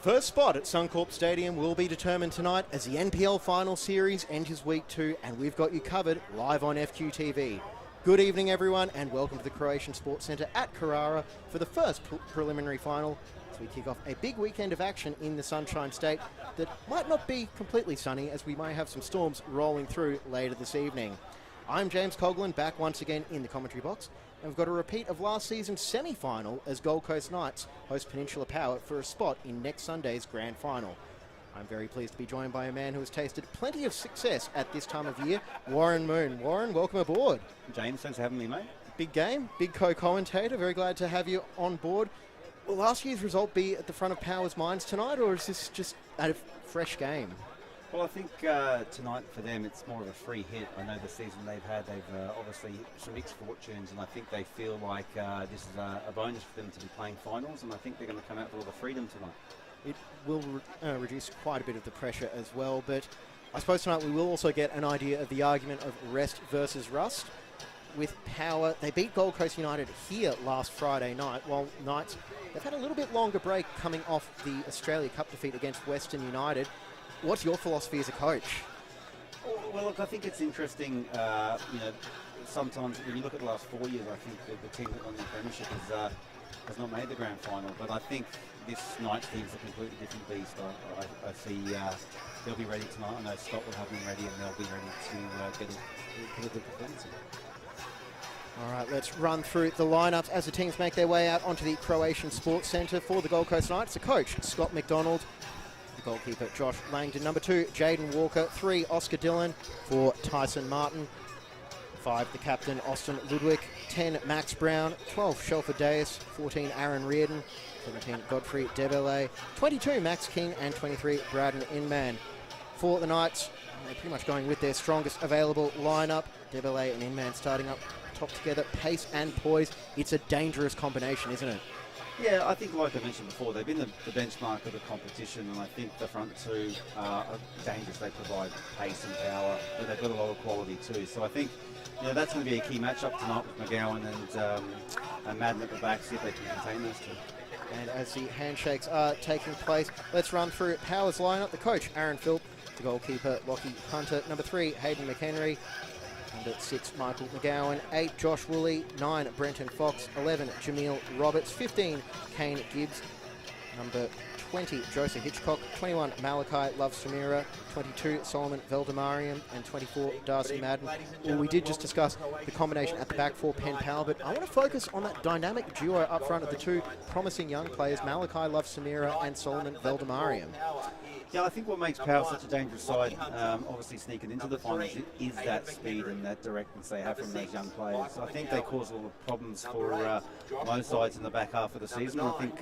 The first spot at Suncorp Stadium will be determined tonight as the NPL Final Series enters Week 2, and we've got you covered live on FQTV. Good evening, everyone, and welcome to the Croatian Sports Centre at Carrara for the first preliminary final as we kick off a big weekend of action in the Sunshine State that might not be completely sunny, as we may have some storms rolling through later this evening. I'm James Coughlin, back once again in the commentary box, and we've got a repeat of last season's semi-final as Gold Coast Knights host Peninsula Power for a spot in next Sunday's grand final. I'm very pleased to be joined by a man who has tasted plenty of success at this time of year, Warren Moon. Warren, welcome aboard. James, thanks for having me, mate. Big game, big co-commentator, very glad to have you on board. Will last year's result be at the front of Power's minds tonight, or is this just a fresh game? Well, I think tonight for them it's more of a free hit. I know the season they've obviously some mixed fortunes, and I think they feel like this is a bonus for them to be playing finals, and I think they're going to come out with all the freedom tonight. It will reduce quite a bit of the pressure as well, but I suppose tonight we will also get an idea of the argument of rest versus rust. With Power, they beat Gold Coast United here last Friday night, while Knights, they've had a little bit longer break coming off the Australia Cup defeat against Western United. What's your philosophy as a coach? Well, look, I think it's interesting, sometimes when you look at the last 4 years, I think the team that won the premiership has not made the grand final, but I think this Knights team is a completely different beast. I see they'll be ready tonight. I know Scott will have them ready, and they'll be ready to get a good performance in. All right, let's run through the lineups as the teams make their way out onto the Croatian Sports Centre for the Gold Coast Knights. The coach, Scott McDonald. The goalkeeper, Josh Langdon. Number 2, Jaden Walker. 3, Oscar Dillon. 4, Tyson Martin. 5, the captain, Austin Ludwig. 10, Max Brown. 12, Shelford Deus. 14, Aaron Reardon. 17, Godfrey Debele. 22, Max King. And 23, Braden Inman. For the Knights, they're pretty much going with their strongest available lineup. Debele and Inman starting up top together. Pace and poise. It's a dangerous combination, isn't it? Yeah, I think, like I mentioned before, they've been the benchmark of the competition, and I think the front two are dangerous. They provide pace and power, but they've got a lot of quality too. So I think that's going to be a key matchup tonight with McGowan and Madden at the back, see if they can contain those two. And as the handshakes are taking place, let's run through Power's lineup. The coach, Aaron Philp. The goalkeeper, Lockie Hunter. Number 3, Hayden McHenry. Number 6, Michael McGowan. 8, Josh Woolley. 9, Brenton Fox. 11, Jameel Roberts. 15, Kane Gibbs. Number 20, Joseph Hitchcock. 21, Malachi Love Samira. 22, Solomon Veldemariam. And 24, Darcy Madden. Well, we did just discuss the combination at the back for Penn Power, but I want to focus on that dynamic duo up front of the two promising young players, Malachi Love Samira and Solomon Veldemariam. Yeah, I think what makes Power such a dangerous side, obviously sneaking into the finals, is that speed and that directness they have from those young players. I think they cause a lot of problems for most sides in the back half of the season. I think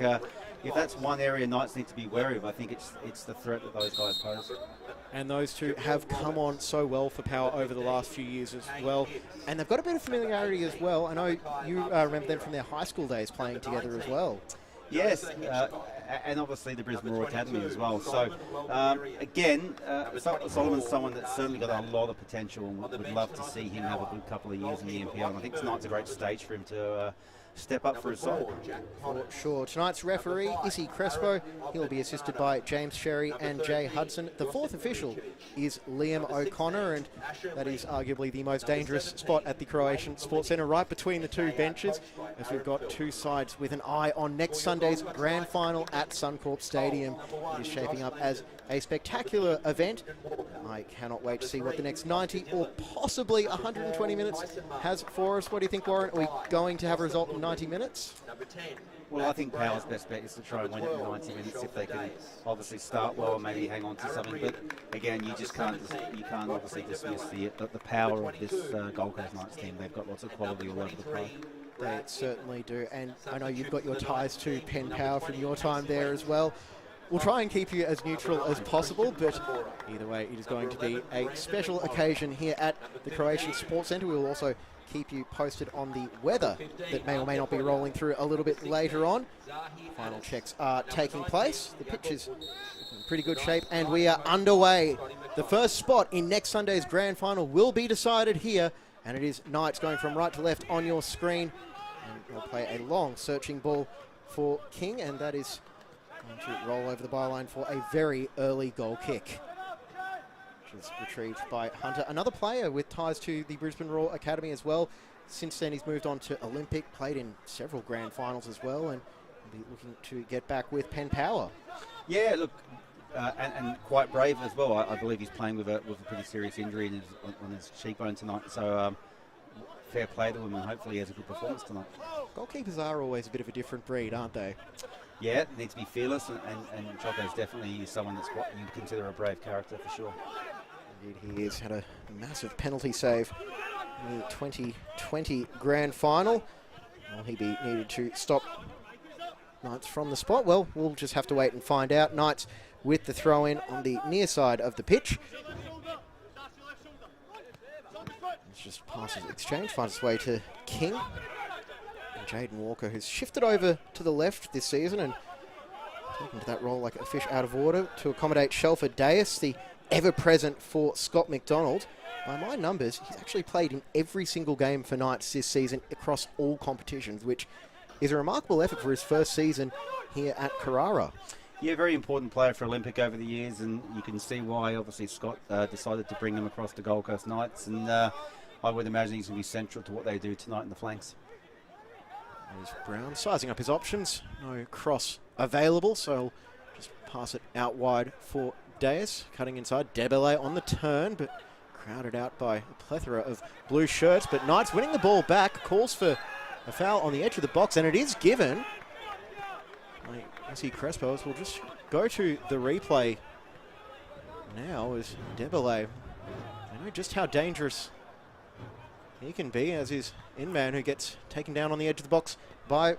if that's one area Knights need to be wary of, I think it's the threat that those guys pose. And those two have come on so well for Power over the last few years as well. And they've got a bit of familiarity as well. I know you remember them from their high school days playing together as well. Yes, and obviously the Brisbane Royal Academy as well. So, again, Solomon's someone that's certainly got a lot of potential, and would love to see him have a good couple of years in the NPL. And I think tonight's a great stage for him to step up for his side. For sure. Tonight's referee, Issy Crespo. He'll be assisted by James Sherry and Jay Hudson. The fourth official is Liam O'Connor, and that is arguably the most dangerous spot at the Croatian Sports Centre, right between the two benches, as we've got two sides with an eye on next Sunday's grand final at Suncorp Stadium. It is shaping up as a spectacular event. I cannot wait to see what the next 90 or possibly 120 minutes has for us. What do you think, Warren? Are we going to have a result in 90 minutes? Well, I think Power's best bet is to try and win it in 90 minutes if they can obviously start well and maybe hang on to something. But again, you can't obviously dismiss the power of this Gold Coast Knights team. They've got lots of quality all over the place. They certainly do. And I know you've got your ties to Penn Power from your time there as well. We'll try and keep you as neutral as possible, but either way, it is going to be a special occasion here at the Croatian Sports Centre. We will also keep you posted on the weather that may or may not be rolling through a little bit later on. Final checks are taking place. The pitch is in pretty good shape, and we are underway. The first spot in next Sunday's grand final will be decided here, and it is Knights going from right to left on your screen. And we'll play a long searching ball for King, and that is Trying to roll over the byline for a very early goal kick, which is retrieved by Hunter. Another player with ties to the Brisbane Roar Academy as well. Since then, he's moved on to Olympic, played in several grand finals as well, and will be looking to get back with Penn Power. Yeah, look, and quite brave as well. I believe he's playing with a pretty serious injury on his cheekbone tonight. So fair play to him, and hopefully he has a good performance tonight. Goalkeepers are always a bit of a different breed, aren't they? Yeah, needs to be fearless, and Choco's definitely someone that's what you consider a brave character for sure. Indeed, he has had a massive penalty save in the 2020 grand final. Will he be needed to stop Knights from the spot? Well, we'll just have to wait and find out. Knights with the throw-in on the near side of the pitch. It's just passes exchange, finds its way to King. And Jaden Walker, who's shifted over to the left this season and taken to that role like a fish out of water to accommodate Shelford Deas, the ever-present for Scott McDonald. By my numbers, he's actually played in every single game for Knights this season across all competitions, which is a remarkable effort for his first season here at Carrara. Yeah, very important player for Olympic over the years, and you can see why, obviously, Scott decided to bring him across to Gold Coast Knights, and I would imagine he's going to be central to what they do tonight in the flanks. There's Brown sizing up his options. No cross available, so he'll just pass it out wide for Deas. Cutting inside, Debele on the turn, but crowded out by a plethora of blue shirts. But Knights winning the ball back, calls for a foul on the edge of the box, and it is given. I see Crespo, so we'll just go to the replay now as Debele. I know just how dangerous he can be as his in-man who gets taken down on the edge of the box by...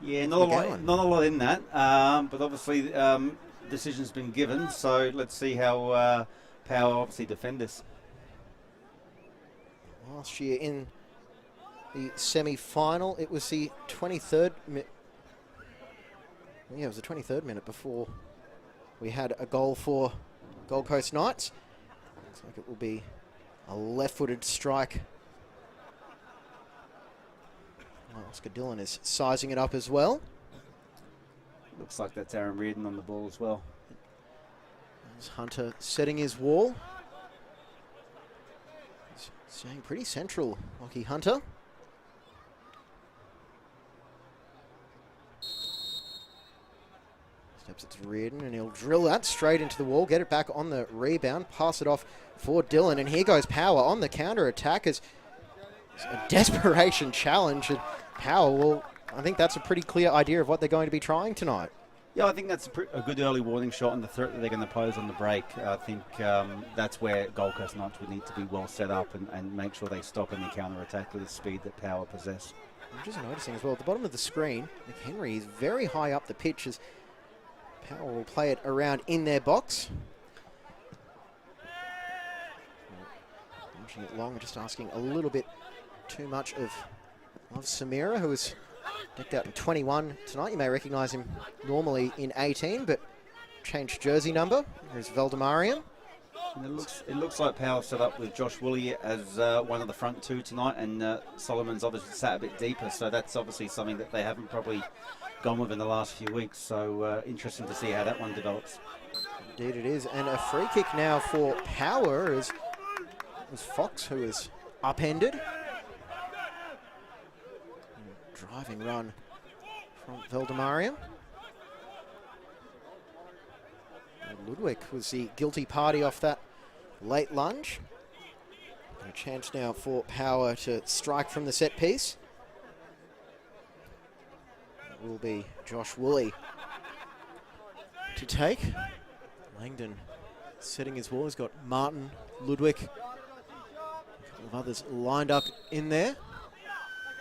Yeah, not a lot in that, but obviously decision's been given, so let's see how Power obviously defend this. Last year in the semi-final, it was the 23rd minute. Yeah, it was the 23rd minute before we had a goal for Gold Coast Knights. Looks like it will be a left-footed strike. Well, Oscar Dillon is sizing it up as well. Looks like that's Aaron Reardon on the ball as well. There's Hunter setting his wall. He's staying pretty central, Lockie Hunter. Steps it to Reardon, and he'll drill that straight into the wall, get it back on the rebound, pass it off for Dillon, and here goes Power on the counter-attack as a desperation challenge. And Power will, I think that's a pretty clear idea of what they're going to be trying tonight. Yeah, I think that's a good early warning shot and the threat that they're going to pose on the break. I think that's where Gold Coast Knights would need to be well set up and make sure they stop any counter-attack with the speed that Power possess. I'm just noticing as well, at the bottom of the screen, McHenry is very high up the pitch as Power will play it around in their box. Launching it long, just asking a little bit too much of Samira, who is decked out in 21 tonight. You may recognise him normally in 18, but changed jersey number. Here's Veldemariam. And it looks like Power set up with Josh Woolley as one of the front two tonight, and Solomon's obviously sat a bit deeper, so that's obviously something that they haven't probably gone with in the last few weeks. So interesting to see how that one develops. Indeed it is, and a free kick now for Power as Fox, who is upended. Driving run from Veldemariam. Ludwig was the guilty party off that late lunge. A chance now for Power to strike from the set piece. It will be Josh Woolley to take. Langdon setting his wall. He's got Martin, Ludwig, a couple of others lined up in there.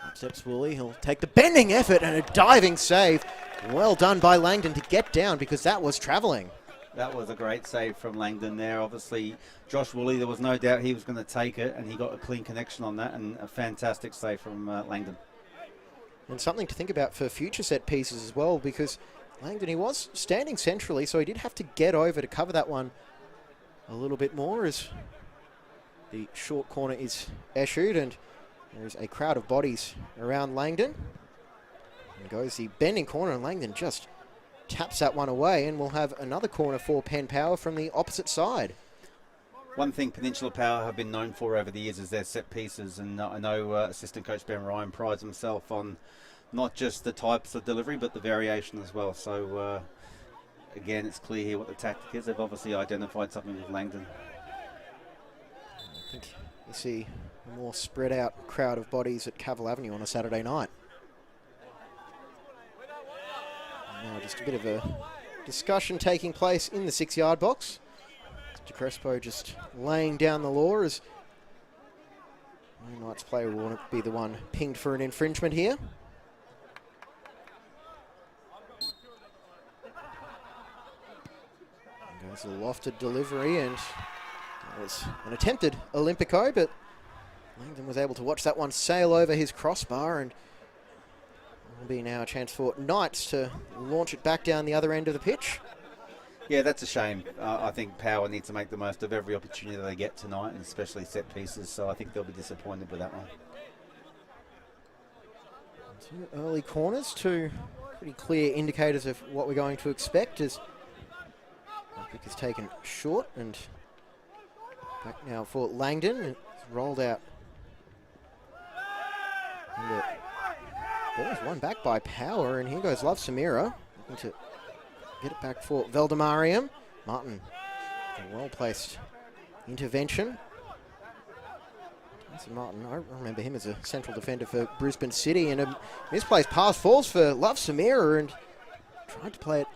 Up steps Woolley. He'll take the bending effort and a diving save. Well done by Langdon to get down because that was travelling. That was a great save from Langdon there. Obviously, Josh Woolley, there was no doubt he was going to take it, and he got a clean connection on that, and a fantastic save from Langdon. And something to think about for future set pieces as well, because Langdon, he was standing centrally, so he did have to get over to cover that one a little bit more as the short corner is issued, and there's a crowd of bodies around Langdon. And goes the bending corner, and Langdon just taps that one away, and we'll have another corner for Penn Power from the opposite side. One thing Peninsula Power have been known for over the years is their set pieces, and I know assistant coach Ben Ryan prides himself on not just the types of delivery but the variation as well. So again, it's clear here what the tactic is. They've obviously identified something with Langdon. I think you see a more spread out crowd of bodies at Cavill Avenue on a Saturday night. Now just a bit of a discussion taking place in the 6-yard box. De Crespo just laying down the law as Knight's player will be the one pinged for an infringement here. And goes a lofted delivery, and it was an attempted Olympico, but Langdon was able to watch that one sail over his crossbar, and will be now a chance for Knights to launch it back down the other end of the pitch. Yeah, that's a shame. I think Power needs to make the most of every opportunity they get tonight, and especially set pieces, so I think they'll be disappointed with that one. Two early corners, two pretty clear indicators of what we're going to expect as the kick is taken short, and back now for Langdon. It's rolled out. And the ball is won back by Power, and here goes Love Samira, looking to get it back for Veldemariam. Martin, a well-placed intervention. Tyson Martin, I remember him as a central defender for Brisbane City, and a misplaced pass falls for Love Samira, and tried to play it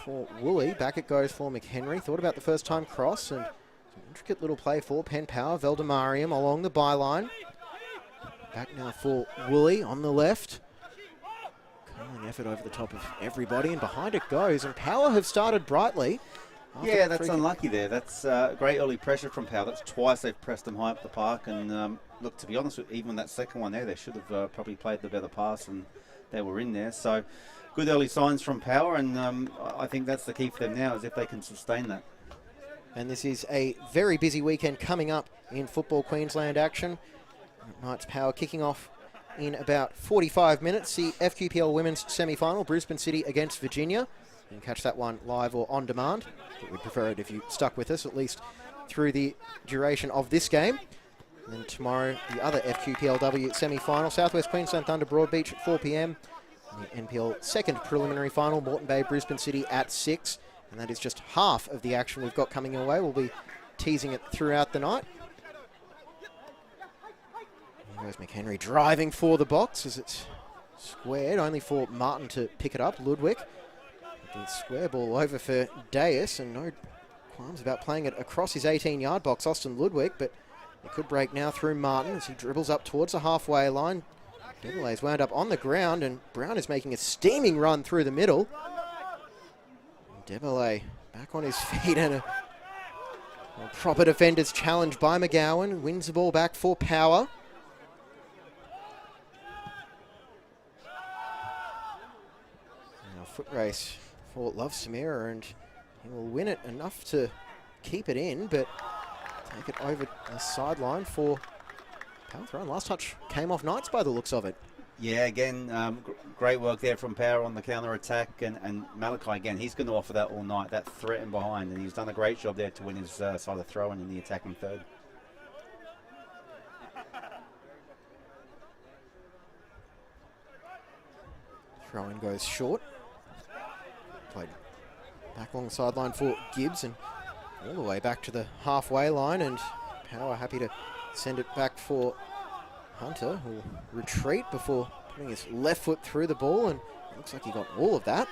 for Woolley. Back it goes for McHenry. Thought about the first time cross, and some intricate little play for Penn Power. Veldemariam along the byline. Back now for Woolley on the left. Curling effort over the top of everybody, and behind it goes. And Power have started brightly. Yeah, that's unlucky there. That's great early pressure from Power. That's twice they've pressed them high up the park. And look, to be honest, even that second one there, they should have probably played the better pass, and they were in there. So good early signs from Power, and I think that's the key for them now, is if they can sustain that. And this is a very busy weekend coming up in Football Queensland action. Knights Power kicking off in about 45 minutes. The FQPL Women's Semi-Final, Brisbane City against Virginia. You can catch that one live or on demand, but we'd prefer it if you stuck with us at least through the duration of this game. And then tomorrow, the other FQPLW Semi-Final, Southwest Queensland Thunder Broadbeach at 4 p.m. And the NPL second preliminary final, Moreton Bay Brisbane City at 6. And that is just half of the action we've got coming your way. We'll be teasing it throughout the night. There's McHenry driving for the box as it's squared, only for Martin to pick it up. Ludwig, the square ball over for Deus, and no qualms about playing it across his 18-yard box, Austin Ludwig, but it could break now through Martin as he dribbles up towards the halfway line. Devilay's wound up on the ground, and Brown is making a steaming run through the middle. Devilay back on his feet, and a proper defender's challenge by McGowan. Wins the ball back for Power. Foot race for Love Samira, and he will win it enough to keep it in, but take it over the sideline for Power throw. Last touch came off Knights by the looks of it. Yeah, again, great work there from Power on the counter attack, and Malachi again, he's going to offer that all night, that threat and behind, and he's done a great job there to win his side of throw-in in the attacking third. Throw-in goes short. Played back along the sideline for Gibbs, and all the way back to the halfway line, and Power happy to send it back for Hunter, who'll retreat before putting his left foot through the ball, and it looks like he got all of that.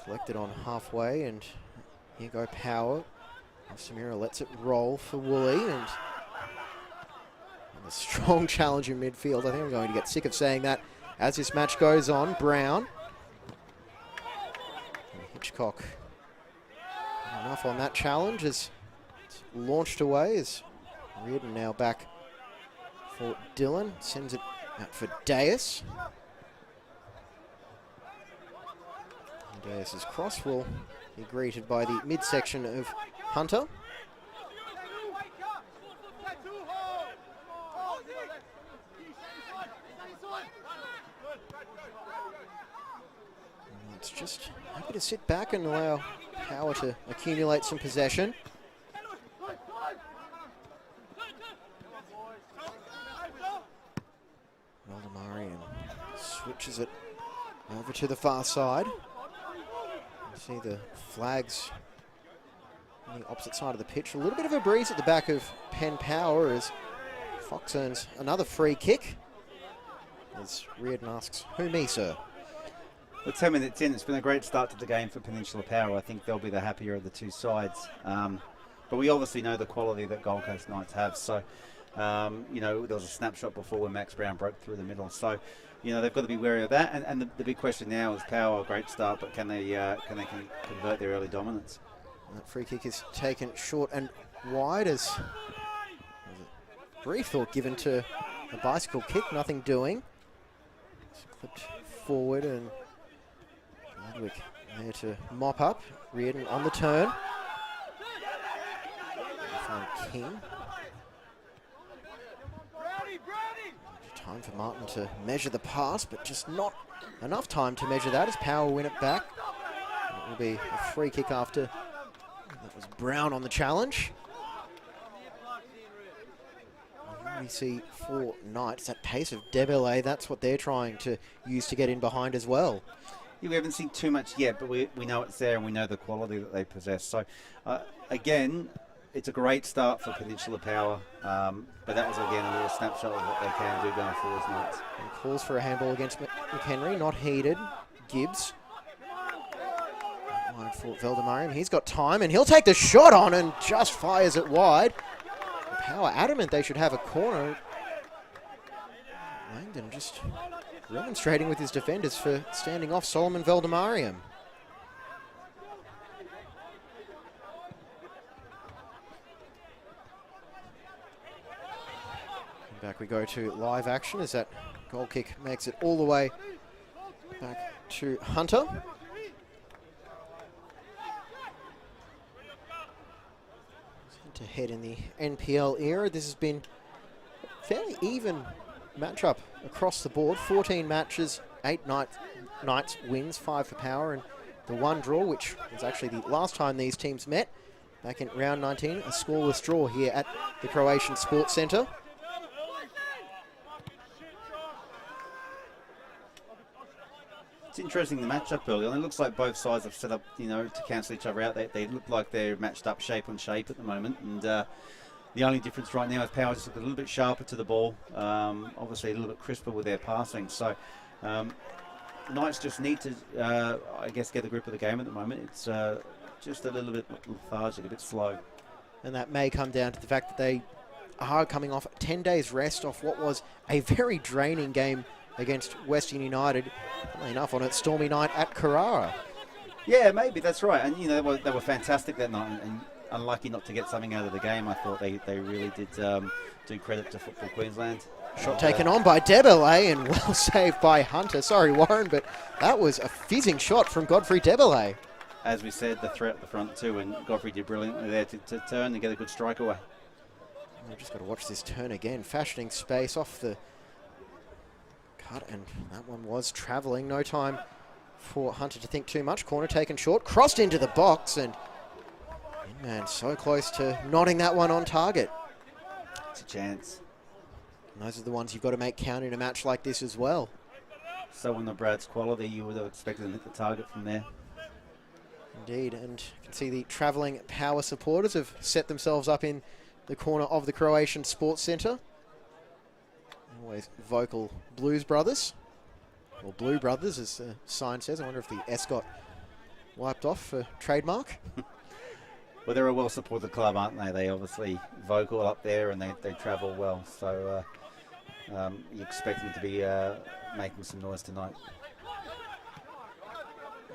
Collected on halfway, and here go Power. Samira lets it roll for Woolley, and a strong challenge in midfield. I think I'm going to get sick of saying that as this match goes on. Brown. And Hitchcock. Enough on that challenge as it's launched away. As Reardon now back for Dillon. Sends it out for Deus. And Deus's cross will be greeted by the midsection of Hunter. Knights just happy to sit back and allow Power to accumulate some possession. Valdemarian switches it over to the far side. You see the flags on the opposite side of the pitch. A little bit of a breeze at the back of Penn Power as Fox earns another free kick. As Reardon asks, "Who, me, sir?" Well, 10 minutes in, it's been a great start to the game for Peninsula Power. I think they'll be the happier of the two sides. But we obviously know the quality that Gold Coast Knights have. So, you know, there was a snapshot before when Max Brown broke through the middle. So, you know, they've got to be wary of that. And the big question now is Power, a great start, but can they convert their early dominance? That free kick is taken short and wide as brief thought given to a bicycle kick, nothing doing. It's clipped forward and Ludwig there to mop up. Reardon on the turn. Find King. Time for Martin to measure the pass, but just not enough time to measure that as Power win it back. It will be a free kick after. That was Brown on the challenge. We see for Knights that pace of Debele, that's what they're trying to use to get in behind as well. Yeah, we haven't seen too much yet, but we know it's there and we know the quality that they possess. So, again, it's a great start for Peninsula Power, but that was, again, a little snapshot of what they can do going forward tonight. And calls for a handball against McHenry, not heeded. Gibbs. Wide for Valdemarian. He's got time and he'll take the shot on and just fires it wide. Power adamant they should have a corner. Langdon just remonstrating with his defenders for standing off Solomon Valdemarian. And back we go to live action as that goal kick makes it all the way back to Hunter. To head in the NPL era. This has been a fairly even matchup across the board. 14 matches, 8 Knights wins, 5 for Power, and the 1 draw, which was actually the last time these teams met back in round 19, a scoreless draw here at the Croatian Sports Centre. It's interesting, the matchup early on. It looks like both sides have set up, you know, to cancel each other out. They look like they're matched up shape on shape at the moment. And the only difference right now is Power just look a little bit sharper to the ball. Obviously a little bit crisper with their passing. So Knights just need to, I guess, get a grip of the game at the moment. It's just a little bit lethargic, a bit slow. And that may come down to the fact that they are coming off 10 days rest off what was a very draining game against Western United, funnily enough, on a stormy night at Carrara. Yeah, maybe, that's right. And, you know, they were fantastic that night and unlucky not to get something out of the game. I thought they really did do credit to Football Queensland. Shot taken on by Debele and well saved by Hunter. Sorry, Warren, but that was a fizzing shot from Godfrey Debele. As we said, the threat at the front too, and Godfrey did brilliantly there to turn and get a good strike away. We've just got to watch this turn again, fashioning space off the cut, and that one was travelling. No time for Hunter to think too much. Corner taken short, crossed into the box, and man, so close to nodding that one on target. It's a chance. And those are the ones you've got to make count in a match like this as well. So on the Brad's quality, you would have expected them to hit the target from there. Indeed, and you can see the travelling Power supporters have set themselves up in the corner of the Croatian Sports Centre. Always vocal Blues Brothers, or Blue Brothers as the sign says. I wonder if the S got wiped off for trademark. Well, they're a well-supported club, aren't they? They obviously vocal up there and they travel well. So you expect them to be making some noise tonight.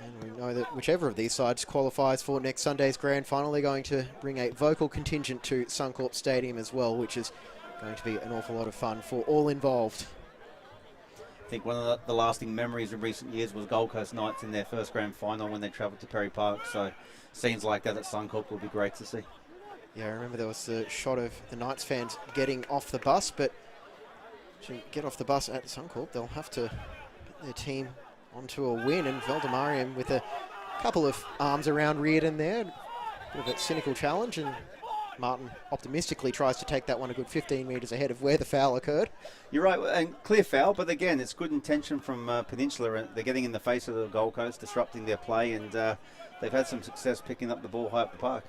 And we know that whichever of these sides qualifies for next Sunday's grand final, they're going to bring a vocal contingent to Suncorp Stadium as well, which is going to be an awful lot of fun for all involved. I think one of the lasting memories of recent years was Gold Coast Knights in their first grand final when they travelled to Perry Park. So scenes like that at Suncorp will be great to see. Yeah, I remember there was the shot of the Knights fans getting off the bus, but to get off the bus at Suncorp, they'll have to get their team onto a win, and Veldemariam with a couple of arms around Reardon there. Bit of a cynical challenge, and Martin optimistically tries to take that one a good 15 metres ahead of where the foul occurred. You're right, and clear foul, but again, it's good intention from Peninsula. They're getting in the face of the Gold Coast, disrupting their play, and they've had some success picking up the ball high up the park.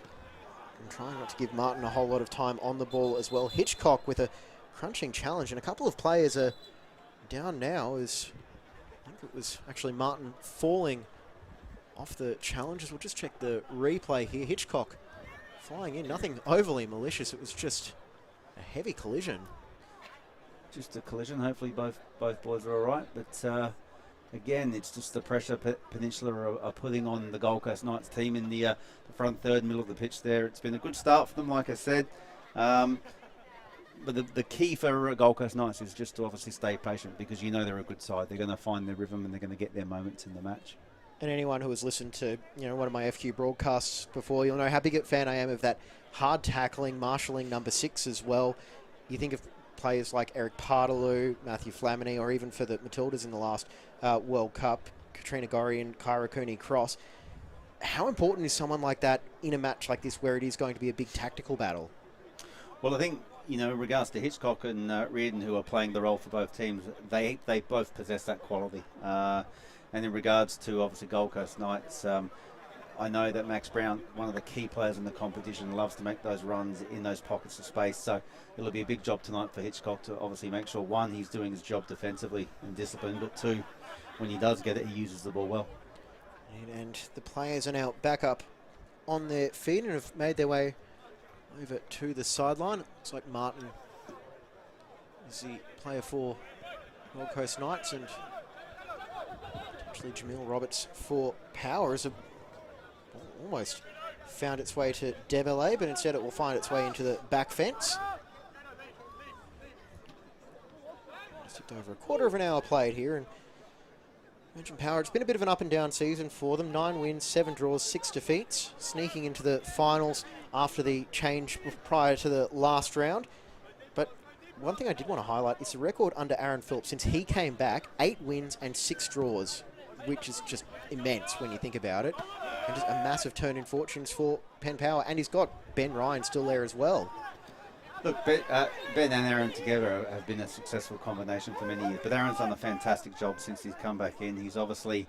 And trying not to give Martin a whole lot of time on the ball as well. Hitchcock with a crunching challenge, and a couple of players are down now. I think it was actually Martin falling off the challenges. We'll just check the replay here. Hitchcock flying in, nothing overly malicious. It was just a heavy collision. Just a collision. Hopefully both boys are all right. But again, it's just the pressure Peninsula are putting on the Gold Coast Knights team in the front third, middle of the pitch there. It's been a good start for them, like I said. But the key for Gold Coast Knights is just to obviously stay patient, because you know they're a good side. They're going to find their rhythm and they're going to get their moments in the match. And anyone who has listened to one of my FQ broadcasts before, you'll know how big a fan I am of that hard tackling, marshalling number 6 as well. You think of players like Eric Partaloo, Matthew Flamini, or even for the Matildas in the last World Cup, Katrina Gorry and Kyra Cooney-Cross. How important is someone like that in a match like this, where it is going to be a big tactical battle? Well, I think, in regards to Hitchcock and Reardon, who are playing the role for both teams, they both possess that quality. And in regards to, obviously, Gold Coast Knights, I know that Max Brown, one of the key players in the competition, loves to make those runs in those pockets of space. So it'll be a big job tonight for Hitchcock to obviously make sure, one, he's doing his job defensively and disciplined, but two, when he does get it, he uses the ball well. And the players are now back up on their feet and have made their way over to the sideline. Looks like Martin is the player for Gold Coast Knights, and potentially Jamil Roberts for Power as almost found its way to Debele, but instead it will find its way into the back fence. Just over a quarter of an hour played here, and mentioned Power, it's been a bit of an up and down season for them. 9 wins, 7 draws, 6 defeats, sneaking into the finals after the change prior to the last round. But one thing I did want to highlight is the record under Aaron Phillips. Since he came back, 8 wins and 6 draws, which is just immense when you think about it. And just a massive turn in fortunes for Penn Power. And he's got Ben Ryan still there as well. Look, Ben and Aaron together have been a successful combination for many years, but Aaron's done a fantastic job since he's come back in. He's obviously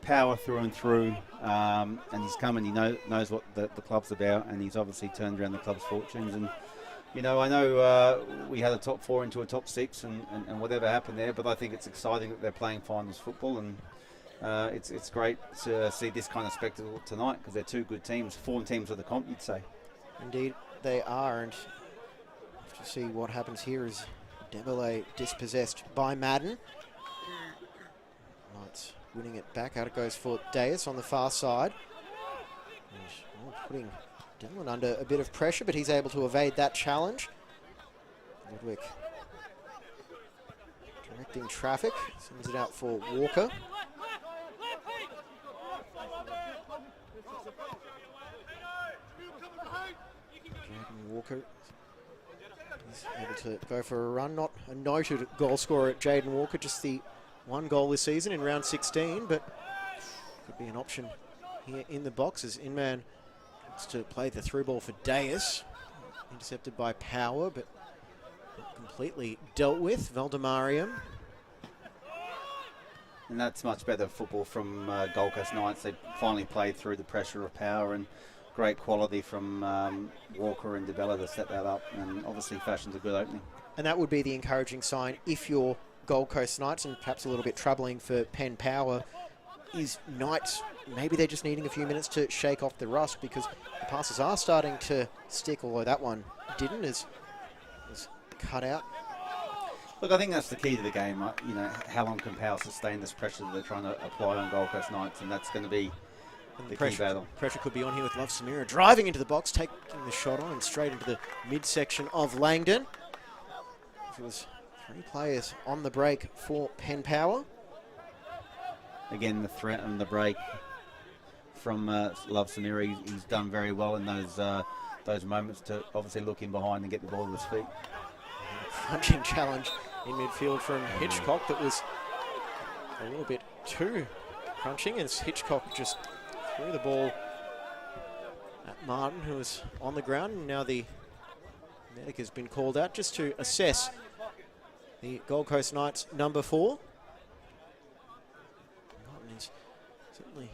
Power through and through, and he's come and he knows what the club's about, and he's obviously turned around the club's fortunes. And I know we had a top 4 into a top 6 and whatever happened there, but I think it's exciting that they're playing finals football, and it's great to see this kind of spectacle tonight, because they're 2 good teams, form teams of the comp, you'd say. Indeed, they are, and to see what happens here is Debele dispossessed by Madden. Knights winning it back. Out it goes for Deus on the far side. And, putting Dylan under a bit of pressure, but he's able to evade that challenge. Ludwig directing traffic. Sends it out for Walker. Jaden Walker is able to go for a run. Not a noted goal scorer at Jaden Walker, just the 1 goal this season in round 16, but could be an option here in the boxes. Inman wants to play the through ball for Deus. Intercepted by Power, but not completely dealt with. Veldemariam. And that's much better football from Gold Coast Knights. They finally played through the pressure of Power, and great quality from Walker and DeBella to set that up, and obviously fashioned a good opening. And that would be the encouraging sign if you're Gold Coast Knights, and perhaps a little bit troubling for Penn Power, is Knights, maybe they're just needing a few minutes to shake off the rust, because the passes are starting to stick, although that one didn't, as was cut out. Look, I think that's the key to the game. How long can Power sustain this pressure that they're trying to apply on Gold Coast Knights, and that's going to be the key battle. Pressure could be on here with Love Samira driving into the box, taking the shot on and straight into the midsection of Langdon. It was 3 players on the break for Penn Power. Again, the threat and the break from Love Samira. He's done very well in those moments to obviously look in behind and get the ball to his feet. Crunching challenge in midfield from Hitchcock that was a little bit too crunching as Hitchcock just threw the ball at Martin, who was on the ground. And now the medic has been called out just to assess the Gold Coast Knights number 4. Martin has certainly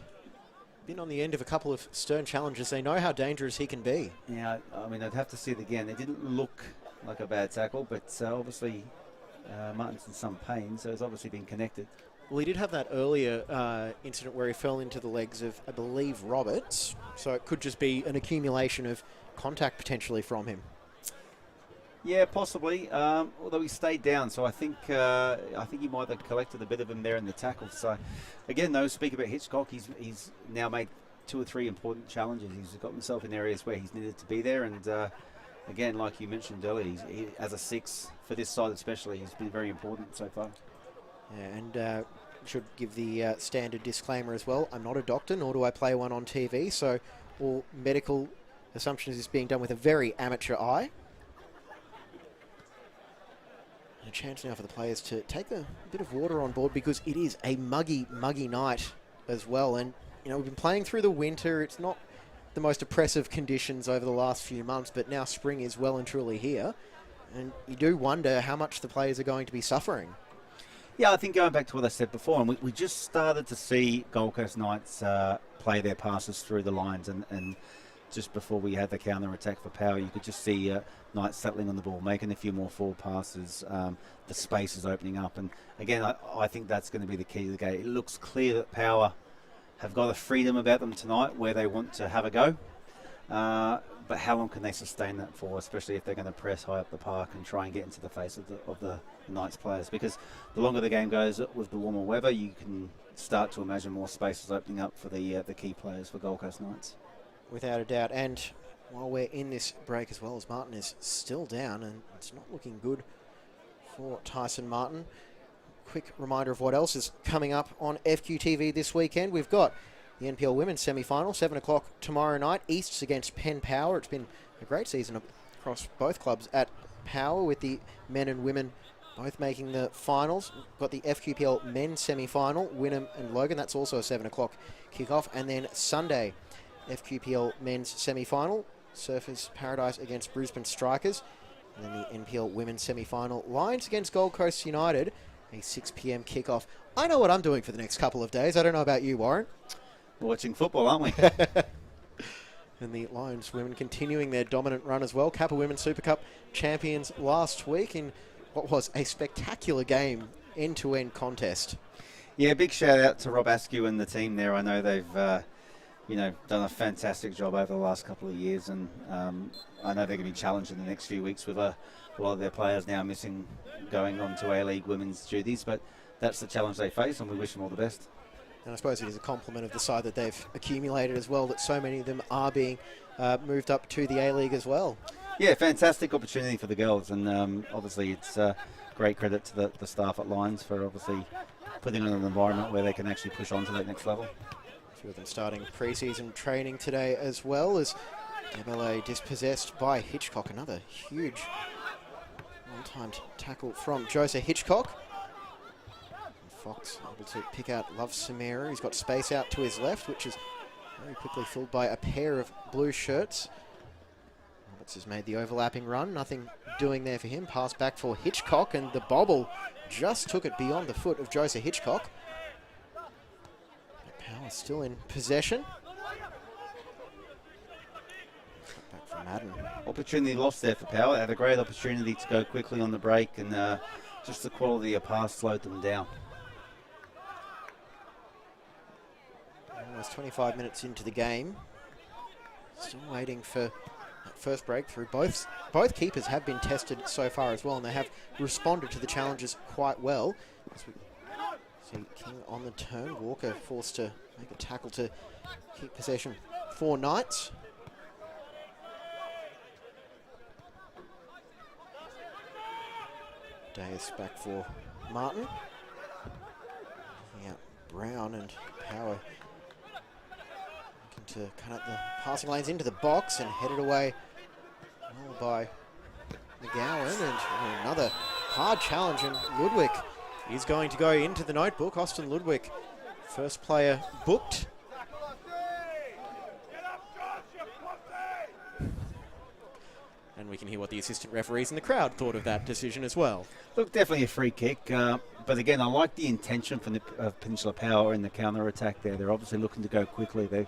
been on the end of a couple of stern challenges. They know how dangerous he can be. Yeah, I mean, I'd have to see it again. It didn't look like a bad tackle, but obviously Martin's in some pain, so it's obviously been connected. Well, he did have that earlier incident where he fell into the legs of, I believe, Roberts. So it could just be an accumulation of contact potentially from him. Yeah, possibly. Although he stayed down, so I think he might have collected a bit of him there in the tackle. So, again, though, speak about Hitchcock, he's now made 2 or 3 important challenges. He's got himself in areas where he's needed to be there, and again, like you mentioned earlier, he, as a 6 for this side especially, he's been very important so far. Yeah, and should give the standard disclaimer as well. I'm not a doctor, nor do I play one on TV, so all medical assumptions is being done with a very amateur eye. And a chance now for the players to take a bit of water on board, because it is a muggy night as well. And, you know, we've been playing through the winter. It's not the most oppressive conditions over the last few months, but now spring is well and truly here. And you do wonder how much the players are going to be suffering. Yeah, I think going back to what I said before, and we just started to see Gold Coast Knights play their passes through the lines, and just before we had the counter-attack for power, you could just see Knights settling on the ball, making a few more forward passes, the space is opening up, and again, I think that's going to be the key to the game. It looks clear that power have got a freedom about them tonight where they want to have a go, but how long can they sustain that for, especially if they're going to press high up the park and try and get into the face of the Knights players? Because the longer the game goes with the warmer weather, you can start to imagine more spaces opening up for the key players for Gold Coast Knights. Without a doubt. And while we're in this break as well, as Martin is still down, and it's not looking good for Tyson Martin. Quick reminder of what else is coming up on FQTV this weekend. We've got the NPL Women's semi-final, 7 o'clock tomorrow night. Easts against Penn Power. It's been a great season across both clubs at Power, with the men and women both making the finals. Got the FQPL men's semi-final, Wynnum and Logan. That's also a 7 o'clock kickoff. And then Sunday, FQPL men's semi-final, Surfers Paradise against Brisbane Strikers. And then the NPL women's semi-final, Lions against Gold Coast United, a 6 p.m. kickoff. I know what I'm doing for the next couple of days. I don't know about you, Warren. We're watching football, aren't we? And the Lions women continuing their dominant run as well. Kappa Women's Super Cup champions last week in what was a spectacular game, end-to-end contest. Yeah, big shout out to Rob Askew and the team there. I know they've done a fantastic job over the last couple of years, and I know they're going to be challenged in the next few weeks with a lot of their players now missing, going on to A-League women's duties, but that's the challenge they face, and we wish them all the best. And I suppose it is a compliment of the side that they've accumulated as well, that so many of them are being moved up to the A-League as well. Yeah, fantastic opportunity for the girls, and obviously it's great credit to the staff at Lions for obviously putting on an environment where they can actually push on to that next level. A few of them starting pre-season training today as well, as MLA dispossessed by Hitchcock. Another huge well-timed tackle from Joseph Hitchcock. Fox able to pick out Love Samira. He's got space out to his left, which is very quickly filled by a pair of blue shirts. Roberts has made the overlapping run. Nothing doing there for him. Pass back for Hitchcock, and the bobble just took it beyond the foot of Joseph Hitchcock. But Power still in possession. Cut back from Madden. Opportunity lost there for Power. They had a great opportunity to go quickly on the break, and just the quality of pass slowed them down. Almost 25 minutes into the game. Still waiting for that first breakthrough. Both keepers have been tested so far as well, and they have responded to the challenges quite well. As we see King on the turn. Walker forced to make a tackle to keep possession for Knights. Dayes back for Martin. Yeah, Brown and Power looking to cut up the passing lanes into the box and headed away well by McGowan. And another hard challenge, and Ludwig is going to go into the notebook. Austin Ludwig First player booked. And we can hear what the assistant referees in the crowd thought of that decision as well. Look, definitely a free kick. But again, I like the intention from the Peninsula Power in the counter-attack there. They're obviously looking to go quickly.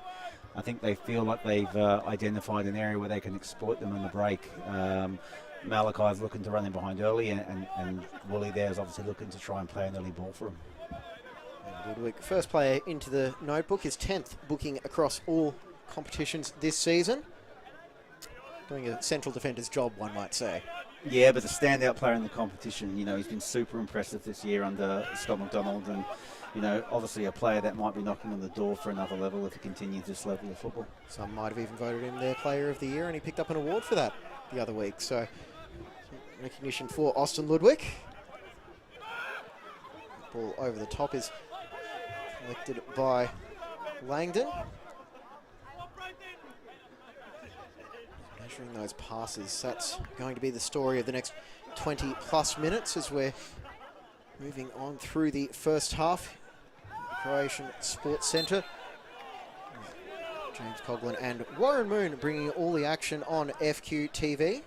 I think they feel like they've identified an area where they can exploit them in the break. Malachi's looking to run in behind early, and Woolley there is obviously looking to try and play an early ball for him. Ludwig, first player into the notebook, his 10th booking across all competitions this season. Doing a central defender's job, one might say. Yeah, but a standout player in the competition. You know, he's been super impressive this year under Scott McDonald, and, you know, obviously a player that might be knocking on the door for another level if he continues this level of football. Some might have even voted him their player of the year, and he picked up an award for that the other week. So, recognition for Austin Ludwig. Ball over the top is collected by Langdon. Measuring those passes, that's going to be the story of the next 20 plus minutes as we're moving on through the first half. Croatian Sports Centre. James Coughlin and Warren Moon bringing all the action on FQ TV.